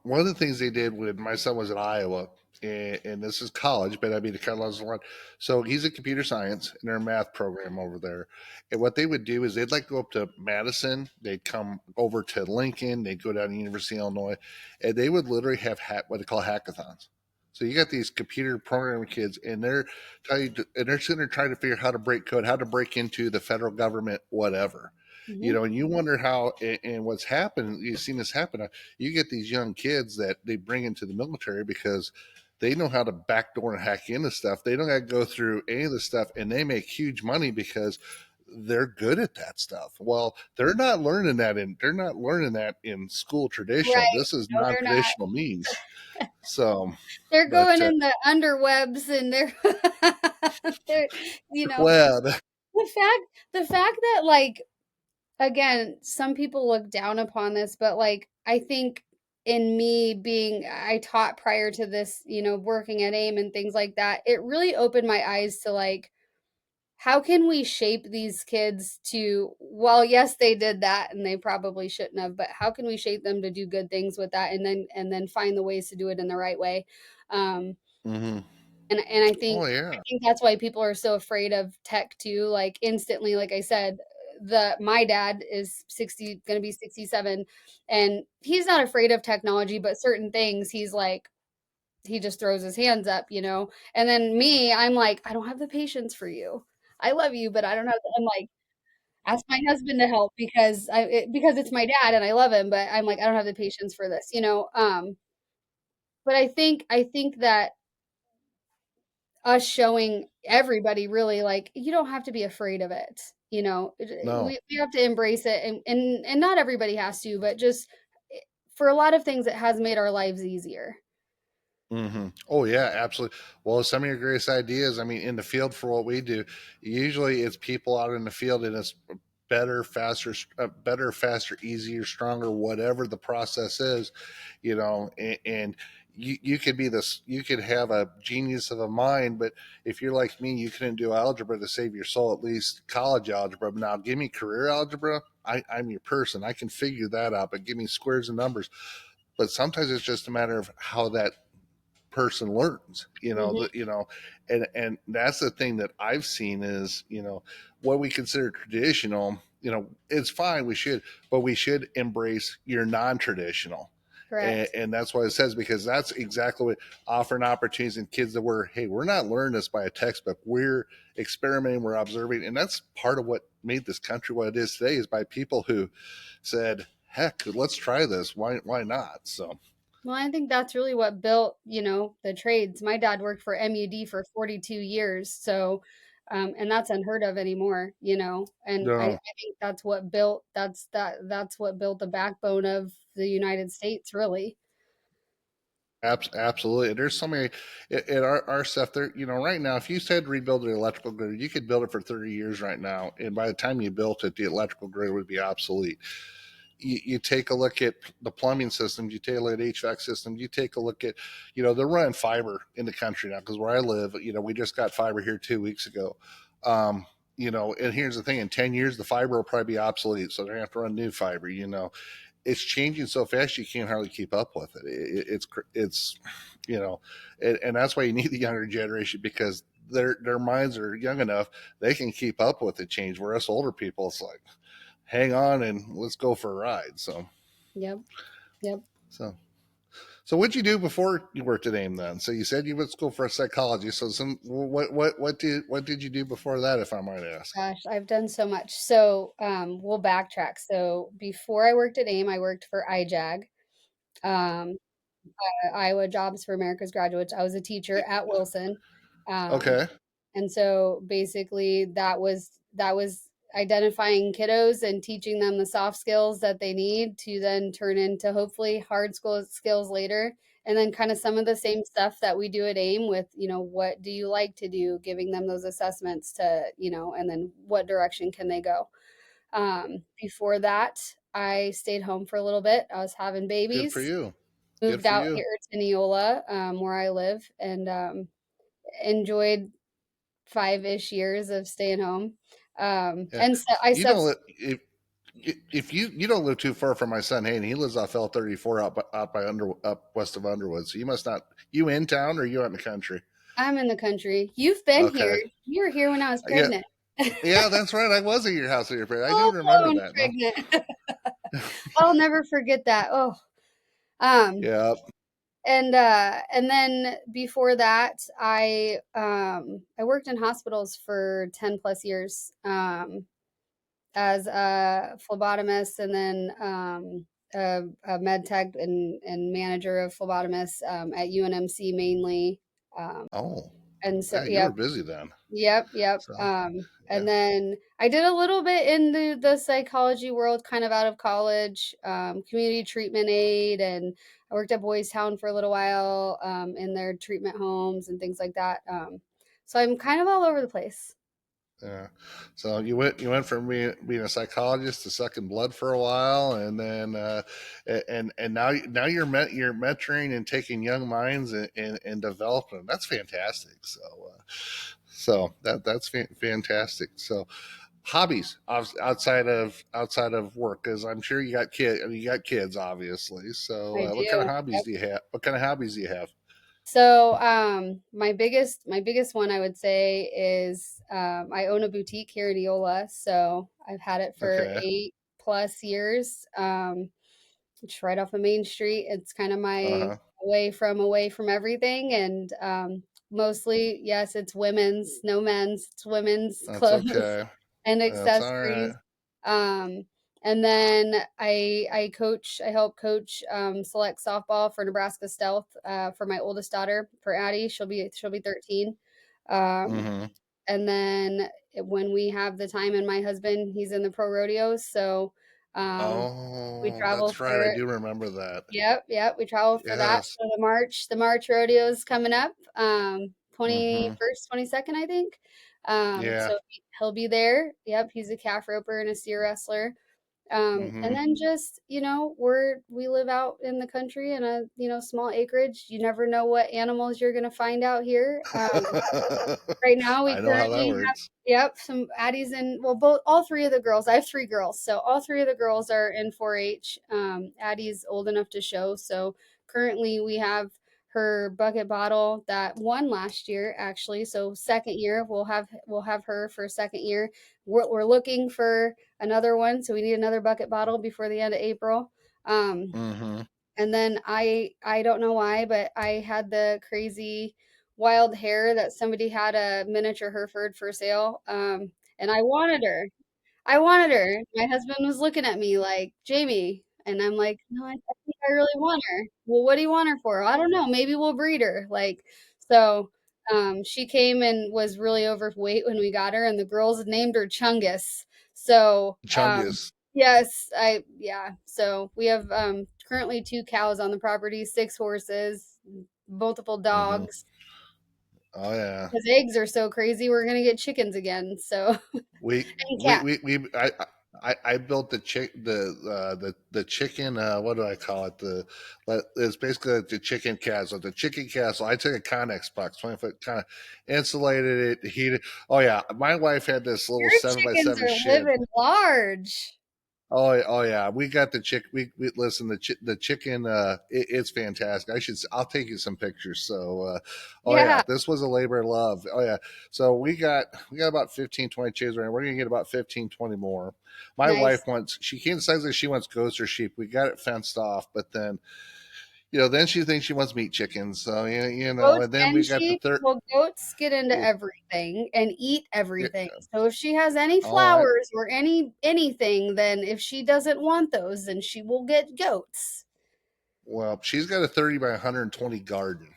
One of the things they did when my son was in Iowa, and this is college, but I mean, it kind of along. So he's in computer science in their math program over there. And what they would do is they'd like go up to Madison, they'd come over to Lincoln, they'd go down to University of Illinois, and they would literally have what they call hackathons. So you got these computer programming kids, and they're sitting there trying to figure out how to break code, how to break into the federal government, whatever. Hmm. And you wonder how, and what's happened. You've seen this happen. You get these young kids that they bring into the military because they know how to backdoor and hack into stuff. They don't got to go through any of the stuff, and they make huge money because they're good at that stuff. Well, they're not learning that in school traditional. Right. This is No, they're not. non-traditional means. So, They're but going in the underwebs, and they're, you know, web. the fact that, like, again, some people look down upon this, but like I think in me being, I taught prior to this, working at AIM and things like that, it really opened my eyes to like, how can we shape these kids to, well, yes, they did that and they probably shouldn't have, but how can we shape them to do good things with that, and then find the ways to do it in the right way. Um, Hmm. and I Oh think I yeah. think that's why people are so afraid of tech too. Like instantly, like I said, my dad is 60, going to be 67, and he's not afraid of technology, but certain things he's like, he just throws his hands up. And then me, I'm like, I don't have the patience for you. I love you, but I don't have. I'm like, ask my husband to help because it's my dad and I love him, but I'm like, I don't have the patience for this. But I think that us showing everybody really, like, you don't have to be afraid of it. No. We have to embrace it, and not everybody has to, but just for a lot of things it has made our lives easier. Hmm. Oh yeah, absolutely. Well, some of your greatest ideas, I mean, in the field for what we do, usually it's people out in the field, and it's better, faster, easier, stronger, whatever the process is, and you could be this, you could have a genius of a mind, but if you're like me, you couldn't do algebra to save your soul, at least college algebra. Now, give me career algebra, I'm your person. I can figure that out, but give me squares and numbers. But sometimes it's just a matter of how that person learns, Hmm. and that's the thing that I've seen is, what we consider traditional, it's fine, but we should embrace your non-traditional. and, Correct. and that's what it says, because that's exactly what offering opportunities in kids that we're not learning this by a textbook, we're experimenting, we're observing, and that's part of what made this country what it is today, is by people who said, heck, let's try this, why not? So Well, I think that's really what built, the trades. My dad worked for MUD for 42 years. So, and that's unheard of anymore. And I no. think that's what built the backbone of the United States, really. Absolutely. There's so many in our stuff there. Right now, if you said rebuild the electrical grid, you could build it for 30 years right now. And by the time you built it, the electrical grid would be obsolete. You take a look at the plumbing systems, you take a look at HVAC systems, you take a look at, they're running fiber in the country now, because where I live, we just got fiber here 2 weeks ago. Um, and here's the thing: in 10 years, the fiber will probably be obsolete, so they're gonna have to run new fiber. It's changing so fast you can't hardly keep up with it. It's and that's why you need the younger generation, because their minds are young enough they can keep up with the change. Where us older people, it's like, hang on and let's go for a ride. Yep. Yep. So so what'd you do before you worked at AIM then? So you said you went to school for psychology. So what did you do before that, if I might ask? Gosh, I've done so much. So we'll backtrack. So before I worked at AIM, I worked for IJAG, um, Iowa Jobs for America's Graduates. I was a teacher at Wilson. Um, Okay, And so basically that was identifying kiddos and teaching them the soft skills that they need to then turn into hopefully hard skills later. And then kind of some of the same stuff that we do at AIM with, what do you like to do, giving them those assessments to, and then what direction can they go. Before that, I stayed home for a little bit. I was having good for babies, you. Good moved for out you. here to Neola, where I live, and enjoyed 5-ish years of staying home. Yeah, And so I you sub don't if you don't live too far from my son Hayden. He lives off L 34 up west of Underwood. So you must not, you in town or you out in the country? I'm in the country. You've been here. Okay, You were here when I was yeah, pregnant. yeah, that's right. I was at your house when you were pregnant. I do Full remember blown that. No, pregnant. I'll never forget that. Oh. Um yeah. and then before that I worked in hospitals for 10 plus years. As a phlebotomist, and then a med tech and manager of phlebotomists at UNMC mainly. Um, Oh, and so, yeah. You were yep, busy then. yep, yep. So And yeah. then I did a little bit in the psychology world, kind of out of college, community treatment aid, and I worked at Boys Town for a little while in their treatment homes and things like that. So I'm kind of all over the place. Yeah. So you went from being a psychologist to sucking blood for a while, and then and now you're mentoring and taking young minds and developing them. That's fantastic. So that's fantastic. So hobbies outside of work, because I'm sure you got kids obviously. So I what kind of do. hobbies do you have? What kind of hobbies do you have? So, my biggest one I would say is I own a boutique here in Eola. So I've had it for Okay. 8+ years. It's right off of Main Street. It's kind of Uh my huh. away from everything, and mostly, yes, it's women's, no men's. It's women's That's clothes okay. and That's all right. accessories. Um, and then I help coach select softball for Nebraska Stealth for my oldest daughter, for Addie. She'll be 13. Um, Mm-hmm. and then when we have the time, and my husband, he's in the pro rodeos, so um, we Oh, travel that's right. I for. do remember that. Yep, yep, we travel for that. Yes. So the March rodeo is coming up, Mm-hmm. 21st, 22nd, I think. Yeah. So he'll be there. Yep, he's a calf roper and a steer wrestler. And Mm-hmm. then just, we live out in the country in a, small acreage. You never know what animals you're going to find out here. Right now, we I know how that currently have, works. yep, some Addie's in, well, all three of the girls. I have three girls, so all three of the girls are in 4-H. Addie's old enough to show, so currently we have her bucket bottle that won last year, actually. So second year, we'll have her for second year. We're looking for another one, so we need another bucket bottle before the end of April. Um, Mm-hmm. and then I don't know why, but I had the crazy wild hair that somebody had a miniature Hereford for sale. And I wanted her. I wanted her. My husband was looking at me like, Jayme. And I'm like, no, I think I really want her. Well, what do you want her for? I don't know. Maybe we'll breed her. So she came and was really overweight when we got her, and the girls named her Chungus. So Chungus. yes, yeah. So we have currently 2 cows on the property, 6 horses, multiple Mm-hmm. dogs. Oh yeah. Because eggs are so crazy, we're gonna get chickens again. So We and we cats. we, we I I built the chicken. What do I call it? It's basically like the chicken castle. The chicken castle. I took a Connex box, 20 foot, kind of insulated it, heated. Oh yeah, my wife had this little Your 7 by 7 chickens are shed. living large. Oh yeah, we got the chick. We listen the chicken. It's fantastic. I'll take you some pictures. So, oh yeah, Yeah, this was a labor of love. Oh yeah, so we got about 15, 20 chickens right now. We're gonna get about 15, 20 more. My nice. wife wants. She can't decide if she wants goats or sheep. We got it fenced off, but then then she thinks she wants meat chickens. So Goats and then and we got the sheep. third. Well, goats get into Yeah, everything and eat yeah, everything. So if she has any oh, I flowers or anything, then if she doesn't want those, then she will get goats. well, she's got a 30 by 120 garden.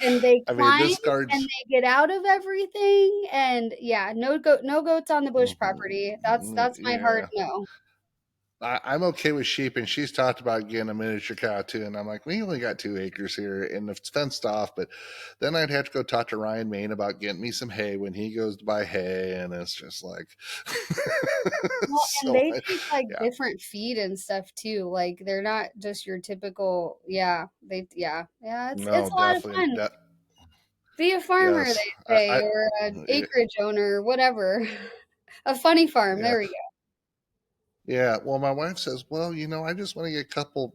And they I mean, climb this and garden's they get out of everything. And yeah, no goats on the bush property. That's my hard Yeah. no. I'm okay with sheep, and she's talked about getting a miniature cow too. And I'm like, we only got 2 acres here, and it's fenced off. But then I'd have to go talk to Ryan Main about getting me some hay when he goes to buy hay, and it's just like, Well, and so they take like yeah, different feed and stuff too. Like they're not just your typical, yeah. It's no, a lot of definitely, fun. Be a farmer, yes, they say, or an I acreage owner, whatever. A funny farm. yeah. There we go. Yeah, well, my wife says, "Well, I just want to get a couple.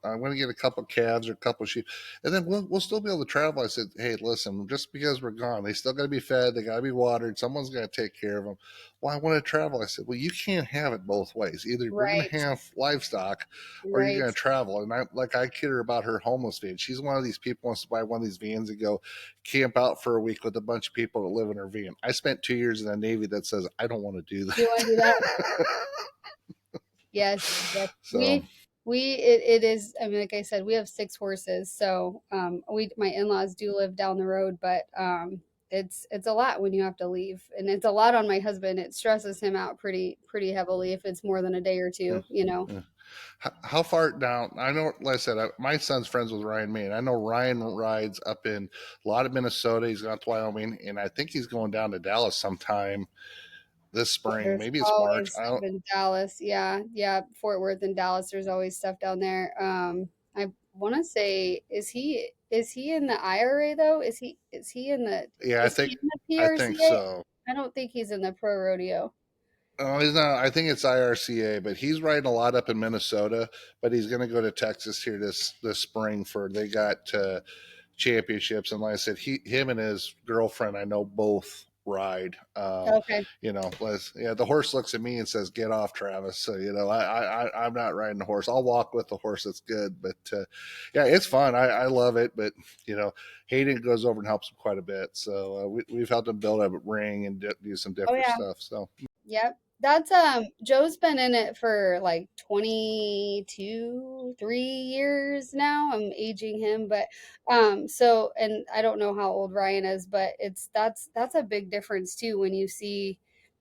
I want to get a couple calves or a couple sheep, and then we'll still be able to travel." I said, "Hey, listen, just because we're gone, they still got to be fed. They got to be watered. Someone's got to take care of them." Well, I want to travel. I said, "Well, you can't have it both ways. Either we're going to Right, have livestock, or you're right. going to travel." And I kid her about her homeless van. She's one of these people who wants to buy one of these vans and go camp out for a week with a bunch of people that live in her van. I spent 2 years in the Navy that says I don't want to do You want to do that? that. Yes, yes. So. It is. I mean, like I said, we have 6 horses, so my in-laws do live down the road, but it's a lot when you have to leave, and it's a lot on my husband. It stresses him out pretty heavily if it's more than a day or Mm, two. mm. How far down? I know, like I said, my son's friends with Ryan Main. I know Ryan rides up in a lot of Minnesota. He's gone to Wyoming, and I think he's going down to Dallas sometime this spring. There's Maybe it's March. always I stuff don't. in Dallas. Yeah. Fort Worth and Dallas, there's always stuff down there. I want to say, is he in the IRA though? Yeah, Is he in the I think PRCA? so. I don't think he's in the pro rodeo. Oh, he's not. I think it's IRCA, but he's riding a lot up in Minnesota. But he's going to go to Texas here this spring for they got championships. And like I said, him and his girlfriend, I know both ride. Okay. The horse looks at me and says, "Get off, Travis." So I'm not riding the horse. I'll walk with the horse. That's good, but yeah, it's fun. I love it. But Hayden goes over and helps him quite a bit. So we've helped him build a ring and do some Oh different yeah. stuff. So. Yep. That's Joe's been in it for like 22, 3 years now. I'm aging him, but so and I don't know how old Ryan is, but that's a big difference too when you see,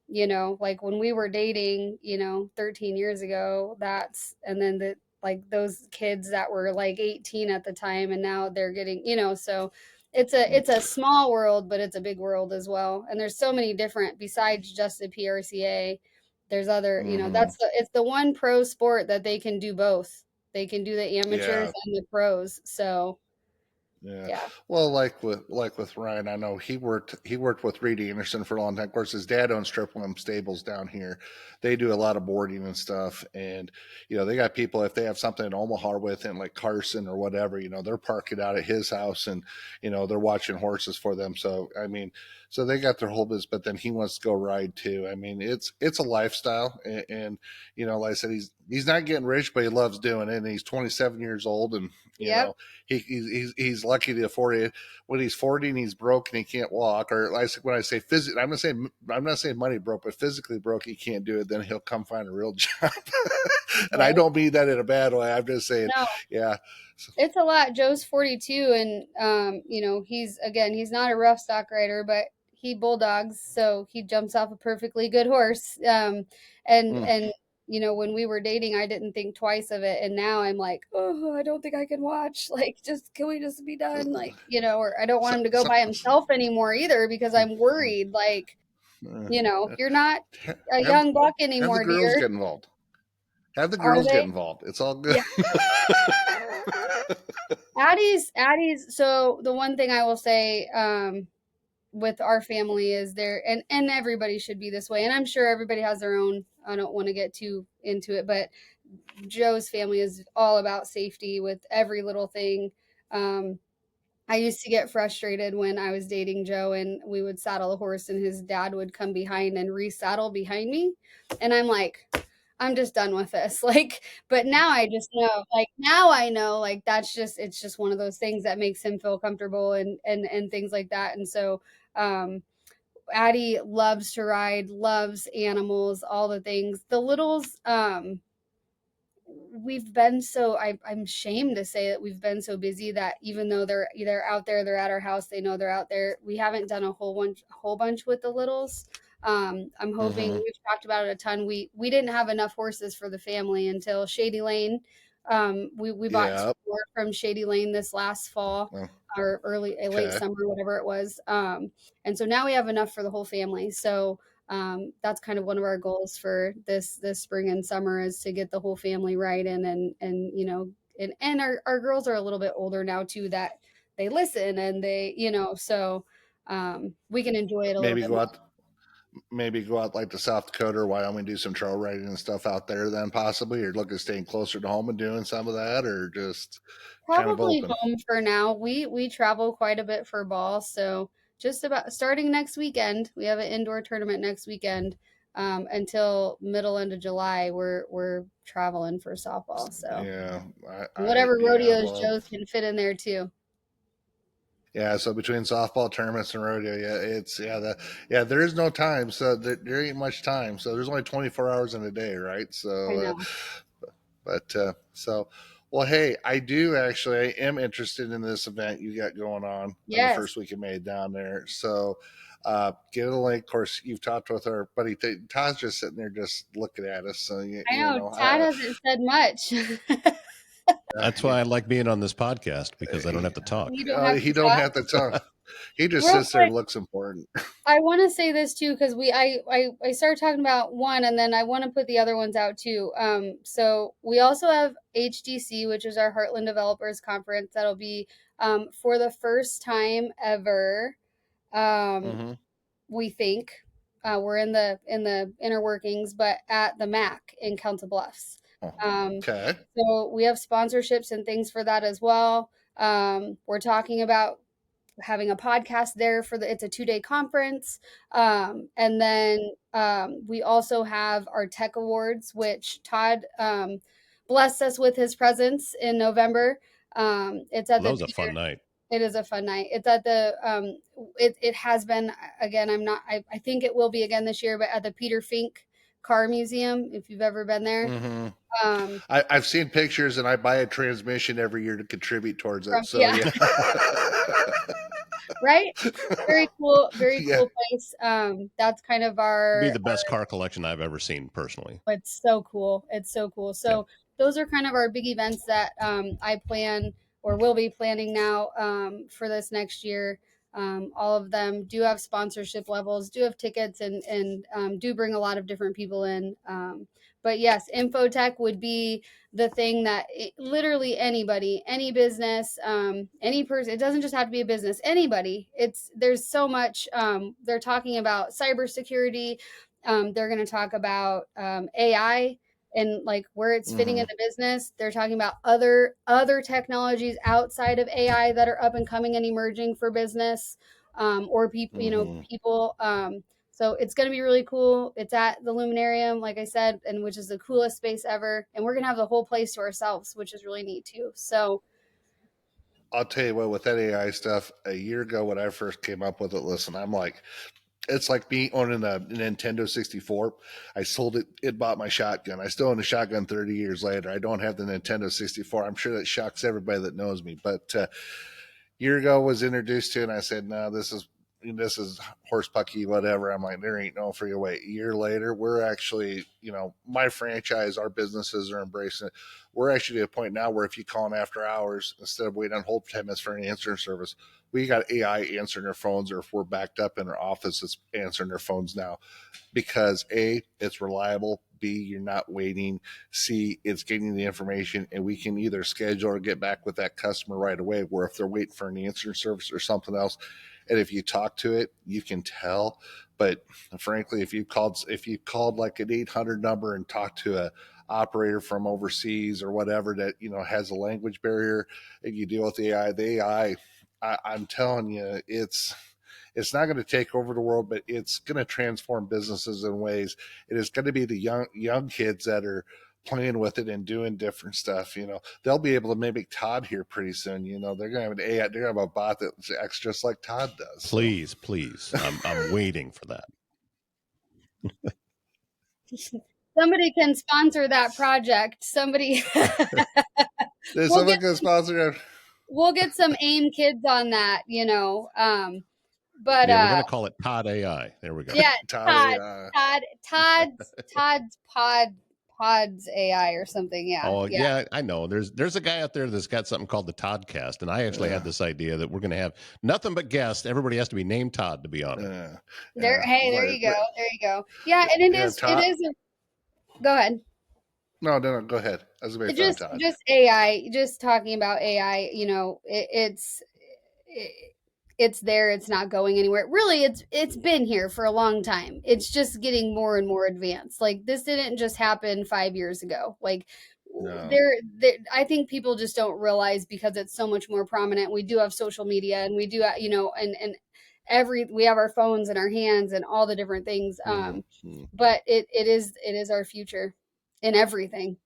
like when we were dating, 13 years ago, and then like those kids that were like 18 at the time and now they're getting, so it's a small world, but it's a big world as well. And there's so many different besides just the PRCA. There's other, Hmm. it's the one pro sport that they can do both. They can do the amateurs Yeah, and the pros. So yeah. yeah. Well, like with Ryan, I know he worked with Reed Anderson for a long time. Of course, his dad owns Triple M Stables down here. They do a lot of boarding and stuff, and they got people if they have something in Omaha with it, like Carson or whatever. They're parking out at his house, and they're watching horses for them. So I mean, so they got their whole business, but then he wants to go ride too. I mean, it's a lifestyle, and like I said, he's not getting rich, but he loves doing it, and he's 27 years old, and you Yep. know he's lucky to afford it. When he's 40 and he's broke and he can't walk, or like when I say physically, I'm not saying money broke, but physically broke, he can't do it. Then he'll come find a real job, and I Right. don't mean that in a bad way. I'm just saying, No, yeah, it's a lot. Joe's 42 and he's not a rough stock rider, but he bulldogs, so he jumps off a perfectly good horse. And mm. and when we were dating, I didn't think twice of it, and now I'm like, "Oh, I don't think I can watch. Like just can we just be done?" Like, or I don't want so, him to go so, by himself anymore either because I'm worried like You're not a have young buck have the anymore, girls dear. get involved. Have the Are girls get they? involved. It's all good. Yeah. Addie's. So the one thing I will say, with our family is there, and everybody should be this way. And I'm sure everybody has their own, I don't want to get too into it, but Joe's family is all about safety with every little thing. Um, I used to get frustrated when I was dating Joe and we would saddle a horse and his dad would come behind and resaddle behind me. And I'm like, I'm just done with this. Like, but now I just know, like now I know, like that's just it's just one of those things that makes him feel comfortable and things like that. And so um Addie loves to ride, loves animals, all the things. The littles, we've been so I'm ashamed to say that we've been so busy that even though they're either out there, they're at our house, they know they're out there. We haven't done a whole bunch with the littles. I'm hoping Mm-hmm. we've talked about it a ton. We didn't have enough horses for the family until Shady Lane. We bought two Yeah. more from Shady Lane this last fall Well, or late okay. summer, whatever it was. And so now we have enough for the whole family. So that's kind of one of our goals for this spring and summer is to get the whole family right in and and our girls are a little bit older now too that they listen and they so we can enjoy it a little Maybe bit go more. out. Maybe go out like to South Dakota or Wyoming, do some trail riding and stuff out there. Then possibly, or look at staying closer to home and doing some of that, or just kind of Probably open. home for now. We travel quite a bit for ball, so just about starting next weekend, we have an indoor tournament next weekend. Until middle end of July, we're traveling for softball. So Yeah, whatever yeah. rodeos Well, Joe's can fit in there too. yeah. So between softball tournaments and rodeo, yeah, it's yeah. There is no time, so there ain't much time. So there's only 24 hours in a day, right? I So, know. but so, well, hey, I do actually. I am interested in this event you got going on the Yes. first week of May down there. So, get a link. Of course, you've talked with our buddy Todd's just sitting there, just looking at us. So I know. Todd hasn't said much. That's why I like being on this podcast because I don't he, have to talk. You don't have he to don't talk. have to talk. He just Real sits there quick, and looks important. I want to say this too because I started talking about one and then I want to put the other ones out too. So we also have HDC, which is our Heartland Developers Conference. That'll be for the first time ever. Um, Mm-hmm. we think we're in the inner workings, but at the MAC in Council Bluffs. Oh, Um, okay. so we have sponsorships and things for that as well. We're talking about having a podcast there for it's a 2-day conference. And then we also have our tech awards, which Todd blessed us with his presence in November. It's at Well, that the was a Peter. fun night. It is a fun night. It's at the it has been again. I think it will be again this year, but at the Peter Fink Car Museum, if you've ever been there. Mm-hmm. Um I've seen pictures, and I buy a transmission every year to contribute towards it. from So yeah, yeah, right? Very yeah. cool place. That's kind of It'd be our the best car collection I've ever seen personally. it's so cool. It's so cool. Yeah. So those are kind of our big events that I plan or will be planning now for this next year. All of them do have sponsorship levels, do have tickets, and do bring a lot of different people in. But yes, infotech would be the thing that literally anybody, any business, any person. It doesn't just have to be a business. Anybody. There's so much. They're talking about cybersecurity. They're going to talk about AI and like where it's fitting Mm-hmm. in the business. They're talking about other technologies outside of AI that are up and coming and emerging for business or people, Mm-hmm. people. So it's going to be really cool. It's at the Luminarium, like I said, and which is the coolest space ever. And we're going to have the whole place to ourselves, which is really neat too. So I'll tell you what, with that AI stuff, a year ago when I first came up with it, listen, I'm like, it's like me owning a Nintendo 64. I sold it, it bought my shotgun. I still own a shotgun 30 years later. I don't have the Nintendo 64. I'm sure that shocks everybody that knows me. But year ago was introduced to, and I said, no, this is this is horse pucky, whatever. I'm like, there ain't no freaking way. A year later, we're actually, my franchise, our businesses are embracing it. We're actually at a point now where if you call them after hours, instead of waiting on hold for 10 minutes for an answering service, we got AI answering their phones, or if we're backed up in our office, it's answering their phones now. Because A, it's reliable. B, you're not waiting. C, it's getting the information, and we can either schedule or get back with that customer right away. Where if they're waiting for an answering service or something else, and if you talk to it, you can tell. But frankly, if you called like an 800 number and talked to a operator from overseas or whatever that has a language barrier, and you deal with the AI, I'm telling you, it's not going to take over the world, but it's going to transform businesses in ways. It is going to be the young kids that are playing with it and doing different stuff. They'll be able to mimic Todd here pretty soon. They're going to have an AI, they're going to have a bot that acts just like Todd does. Please, please. I'm waiting for that. Somebody can sponsor that project. Somebody Someone can sponsor it. We'll get some AIM kids on that, but yeah, we're gonna call it Todd AI. There we go. Yeah, Todd's Pods AI or something. Yeah. Oh yeah, I know. There's a guy out there that's got something called the Toddcast, and I actually had this idea that we're gonna have nothing but guests. Everybody has to be named Todd to be on it. There you go. There you go. Yeah, and it is. Go ahead. No, go ahead. As a just AI. Just talking about AI. It's there. It's not going anywhere. Really, it's been here for a long time. It's just getting more and more advanced. Like this didn't just happen 5 years ago. Like I think people just don't realize because it's so much more prominent. We do have social media, and we do, and we have our phones in our hands and all the different things. But it is our future in everything.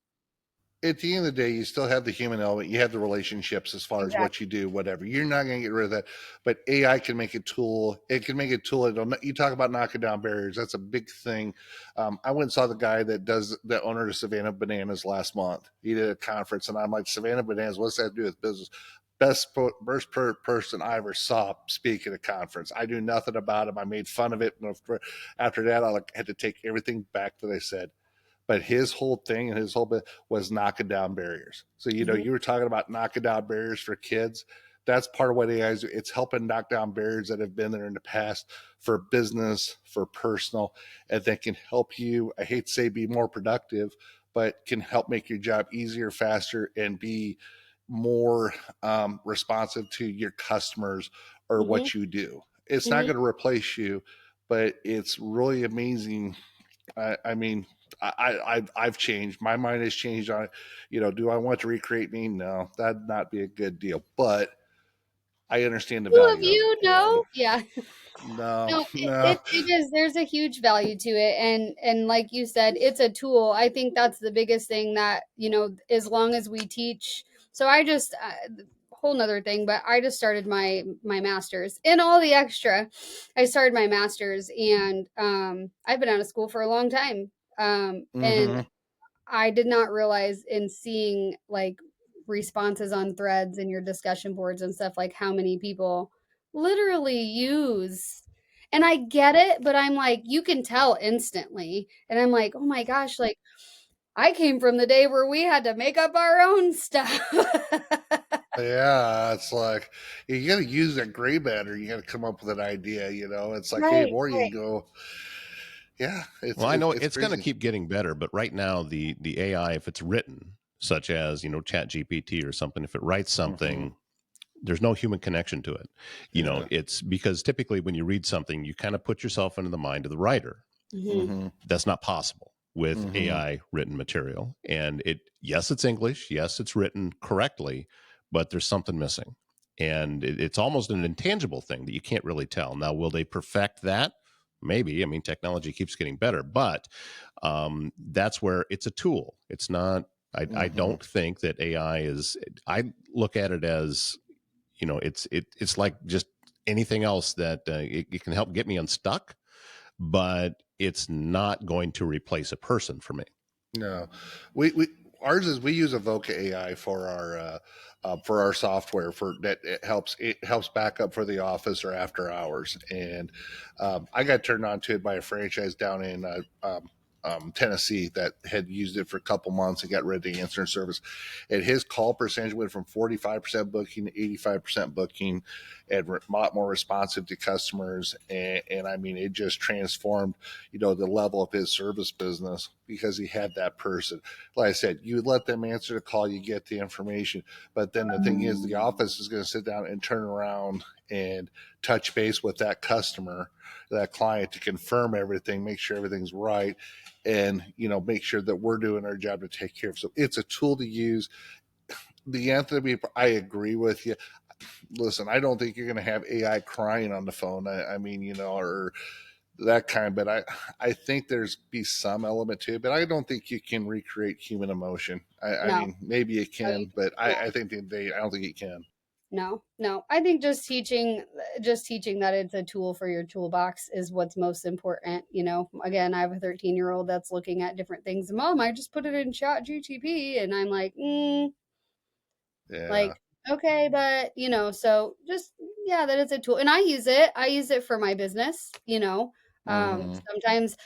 At the end of the day, you still have the human element. You have the relationships as far as what you do, whatever. You're not going to get rid of that. But AI can make a tool. It can make a tool. You talk about knocking down barriers. That's a big thing. I went and saw the guy that does the owner of Savannah Bananas last month. He did a conference, and I'm like, Savannah Bananas, what's that to do with business? Best person I ever saw speak at a conference. I knew nothing about him. I made fun of it. And after that, I had to take everything back that I said. But his whole thing and his whole bit was knocking down barriers. So, you were talking about knocking down barriers for kids. That's part of what AI is. It's helping knock down barriers that have been there in the past for business, for personal, and that can help you, I hate to say be more productive, but can help make your job easier, faster, and be more responsive to your customers or what you do. It's not going to replace you, but it's really amazing. I mean, I've changed. My mind has changed on it. Do I want to recreate me? No, that'd not be a good deal. But I understand the value. Who of you know? Yeah. No. It is. There's a huge value to it, and like you said, it's a tool. I think that's the biggest thing that as long as we teach. So I just whole nother thing, but I just started my master's in all the extra. I started my master's, and I've been out of school for a long time. And I did not realize in seeing like responses on threads and your discussion boards and stuff, like how many people literally use, and I get it, but I'm like, you can tell instantly. And I'm like, oh my gosh, like I came from the day where we had to make up our own stuff. Yeah, it's like you got to use that gray matter. You got to come up with an idea. It's like, hey, or you go. Yeah. I know it's going to keep getting better, but right now the AI, if it's written, such as Chat GPT or something, if it writes something, there's no human connection to it. It's because typically when you read something, you kind of put yourself into the mind of the writer. That's not possible with AI written material. And yes, it's English. Yes, it's written correctly, but there's something missing. And it's almost an intangible thing that you can't really tell. Now, will they perfect that? Maybe. I mean, technology keeps getting better, but that's where it's a tool. It's not, I don't think that AI is, I look at it as, it's like just anything else that it can help get me unstuck, but it's not going to replace a person for me. No, ours is we use Avoca AI for our software for that. It helps back up for the office or after hours. And I got turned on to it by a franchise down in Tennessee that had used it for a couple months and got rid of the answering service. And his call percentage went from 45% booking to 85% booking, and a lot more responsive to customers. And I mean, it just transformed, the level of his service business because he had that person. Like I said, you let them answer the call, you get the information. But then the thing is, the office is going to sit down and turn around and touch base with that customer, that client, to confirm everything, make sure everything's right, and make sure that we're doing our job to take care of. So it's a tool to use. The Anthony, I agree with you. Listen, I don't think you're going to have AI crying on the phone. I mean, or that kind. But I think there's be some element to it. But I don't think you can recreate human emotion. I No. mean, maybe you can, but I think I don't think you can. No. I think just teaching that it's a tool for your toolbox is what's most important. Again, I have a 13-year-old that's looking at different things. Mom, I just put it in Chat GTP, and I'm like, Yeah. like, okay, but so just, yeah, that is a tool, and I use it for my business.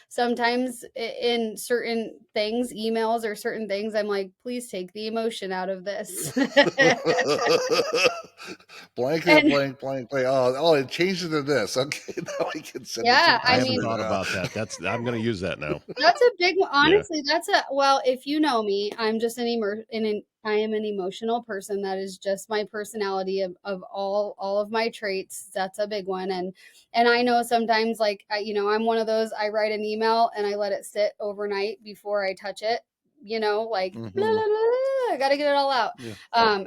Sometimes in certain things, emails or certain things, I'm like, please take the emotion out of this. blank, And blank, blank, blank. Oh, it changes to this. Okay, now I can send it yeah, to I I haven't mean, thought about that. I'm going to use that now. that's a big one. Yeah. Honestly, well, if you know me, I'm just I am an emotional person. That is just my personality of all of my traits. That's a big one. And I know sometimes, like, I'm one of those, I write an email and I let it sit overnight before I touch it, like, blah, blah, blah, I got to get it all out. Yeah.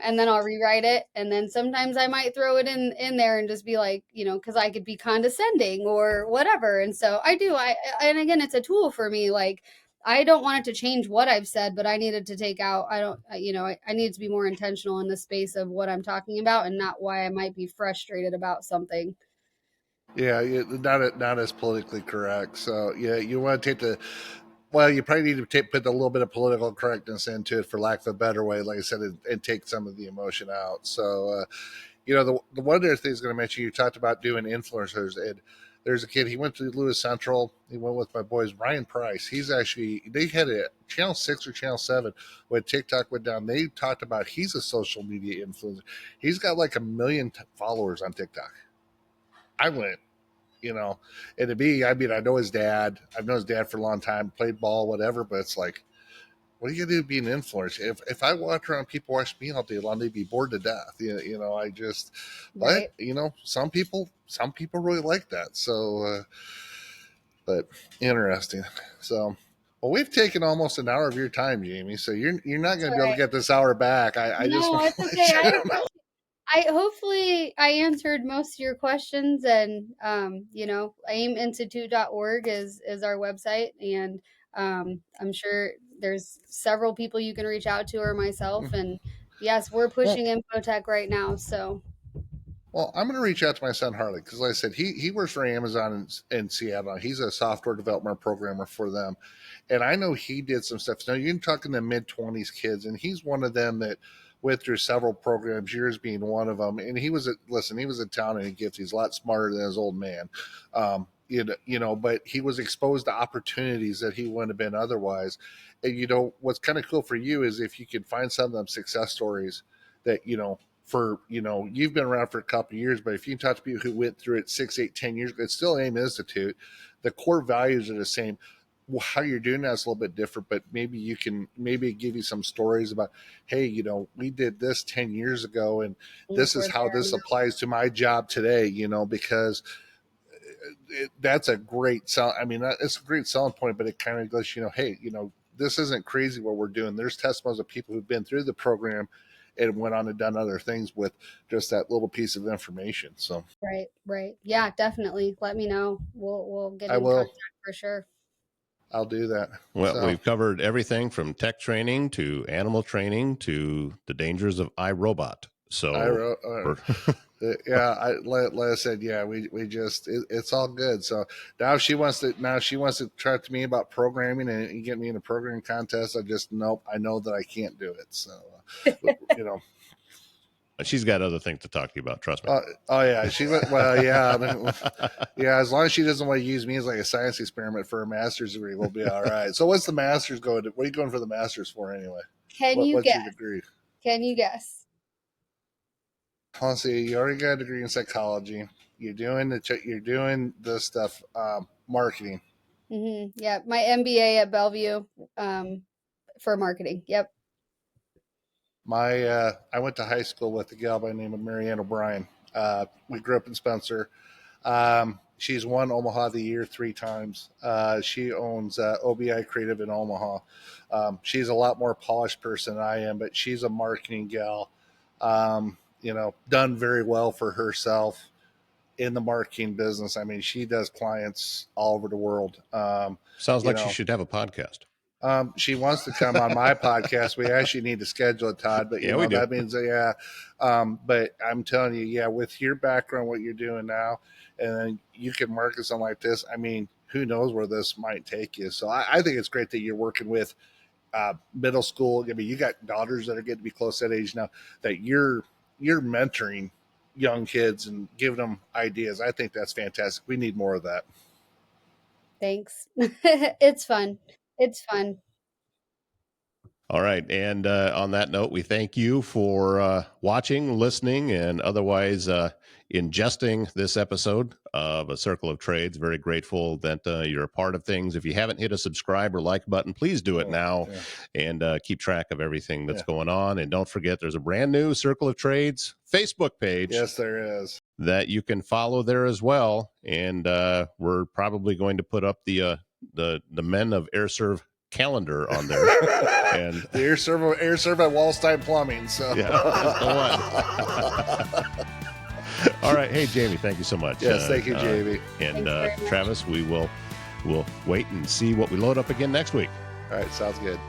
And then I'll rewrite it. And then sometimes I might throw it in there and just be like, cause I could be condescending or whatever. And so I do, and again, it's a tool for me. Like, I don't want it to change what I've said, but I needed to take out, I need to be more intentional in the space of what I'm talking about and not why I might be frustrated about something. Yeah, not as politically correct. So yeah, you want to take well, you probably need to put a little bit of political correctness into it, for lack of a better way, like I said, and take some of the emotion out. So, the one other thing I was going to mention, you talked about doing influencers, and there's a kid, he went to Lewis Central. He went with my boys, Ryan Price. They had a Channel 6 or Channel 7 when TikTok went down. They talked about he's a social media influencer. He's got like 1 million followers on TikTok. I went, and to me, I mean, I know his dad. I've known his dad for a long time, played ball, whatever, but it's like, what are you gonna do to be an influencer? If I walk around, people watch me all day long, they'd be bored to death. I just, Right. but some people really like that. So, but interesting. So, well, we've taken almost an hour of your time, Jayme. So you're not going to be able to get this hour back. I just No, want it's to let okay. you know. Hopefully I answered most of your questions, and aiminstitute.org is our website, and I'm sure there's several people you can reach out to, or myself, and yes, we're Well, pushing infotech right now, so Well, I'm going to reach out to my son Harley because, like I said, he works for Amazon in Seattle. He's a software development programmer for them, and I know he did some stuff. Now you're talking to mid-20s kids, and he's one of them that went through several programs. Yours being one of them. And he was a talented and gifted. He's a lot smarter than his old man. But he was exposed to opportunities that he wouldn't have been otherwise. And what's kind of cool for you is if you can find some of them success stories that you've been around for a couple of years, but if you talk to people who went through it 6, 8, 10 years ago, it's still AIM Institute. The core values are the same. How you're doing that's a little bit different, but maybe give you some stories about, hey, we did this 10 years ago, and this is how this applies to my job today, because that's a great sell. I mean, it's a great selling point, but it kind of goes, hey, this isn't crazy what we're doing. There's testimonies of people who've been through the program and went on and done other things with just that little piece of information. So right, yeah, definitely. Let me know. We'll get I in will. contact for sure. I'll do that. Well, So we've covered everything from tech training to animal training to the dangers of iRobot. So I wrote, like I said, yeah, we just it's all good. So now she wants to talk to me about programming and get me in a programming contest. Nope. I know that I can't do it. So you know. She's got other things to talk to you about. Trust me. Oh yeah, yeah, yeah. As long as she doesn't want to use me as like a science experiment for a master's degree, we'll be all right. So what's the master's going to? What are you going for the master's for anyway? What's your degree? Can you guess? Let's see. You already got a degree in psychology. You're doing the stuff, marketing. Mm-hmm. Yeah, my MBA at Bellevue for marketing. Yep. I went to high school with a gal by the name of Marianne O'Brien. We grew up in Spencer. She's won Omaha of the Year 3 times. She owns OBI Creative in Omaha. She's a lot more polished person than I am, but she's a marketing gal. Done very well for herself in the marketing business. I mean, she does clients all over the world. Sounds like she should have a podcast. She wants to come on my podcast. We actually need to schedule it, Todd. But that means, but I'm telling you, with your background, what you're doing now, and then you can market something like this. I mean, who knows where this might take you? So I think it's great that you're working with middle school. I mean, you got daughters that are getting to be close to that age now. That you're mentoring young kids and giving them ideas. I think that's fantastic. We need more of that. Thanks. It's fun. It's fun. All right. And on that note, we thank you for watching, listening, and otherwise ingesting this episode of A Circle of Trades. Very grateful that you're a part of things. If you haven't hit a subscribe or like button, please do it now and keep track of everything that's going on. And don't forget, there's a brand new Circle of Trades Facebook page. Yes, there is. That you can follow there as well. And we're probably going to put up the Men of Air Serv calendar on there. And the air serve at Wallstein Plumbing. So yeah, that's the one. All right. Hey, Jayme, thank you so much. Yes, thank you, Jayme. And Travis, we'll wait and see what we load up again next week. All right, sounds good.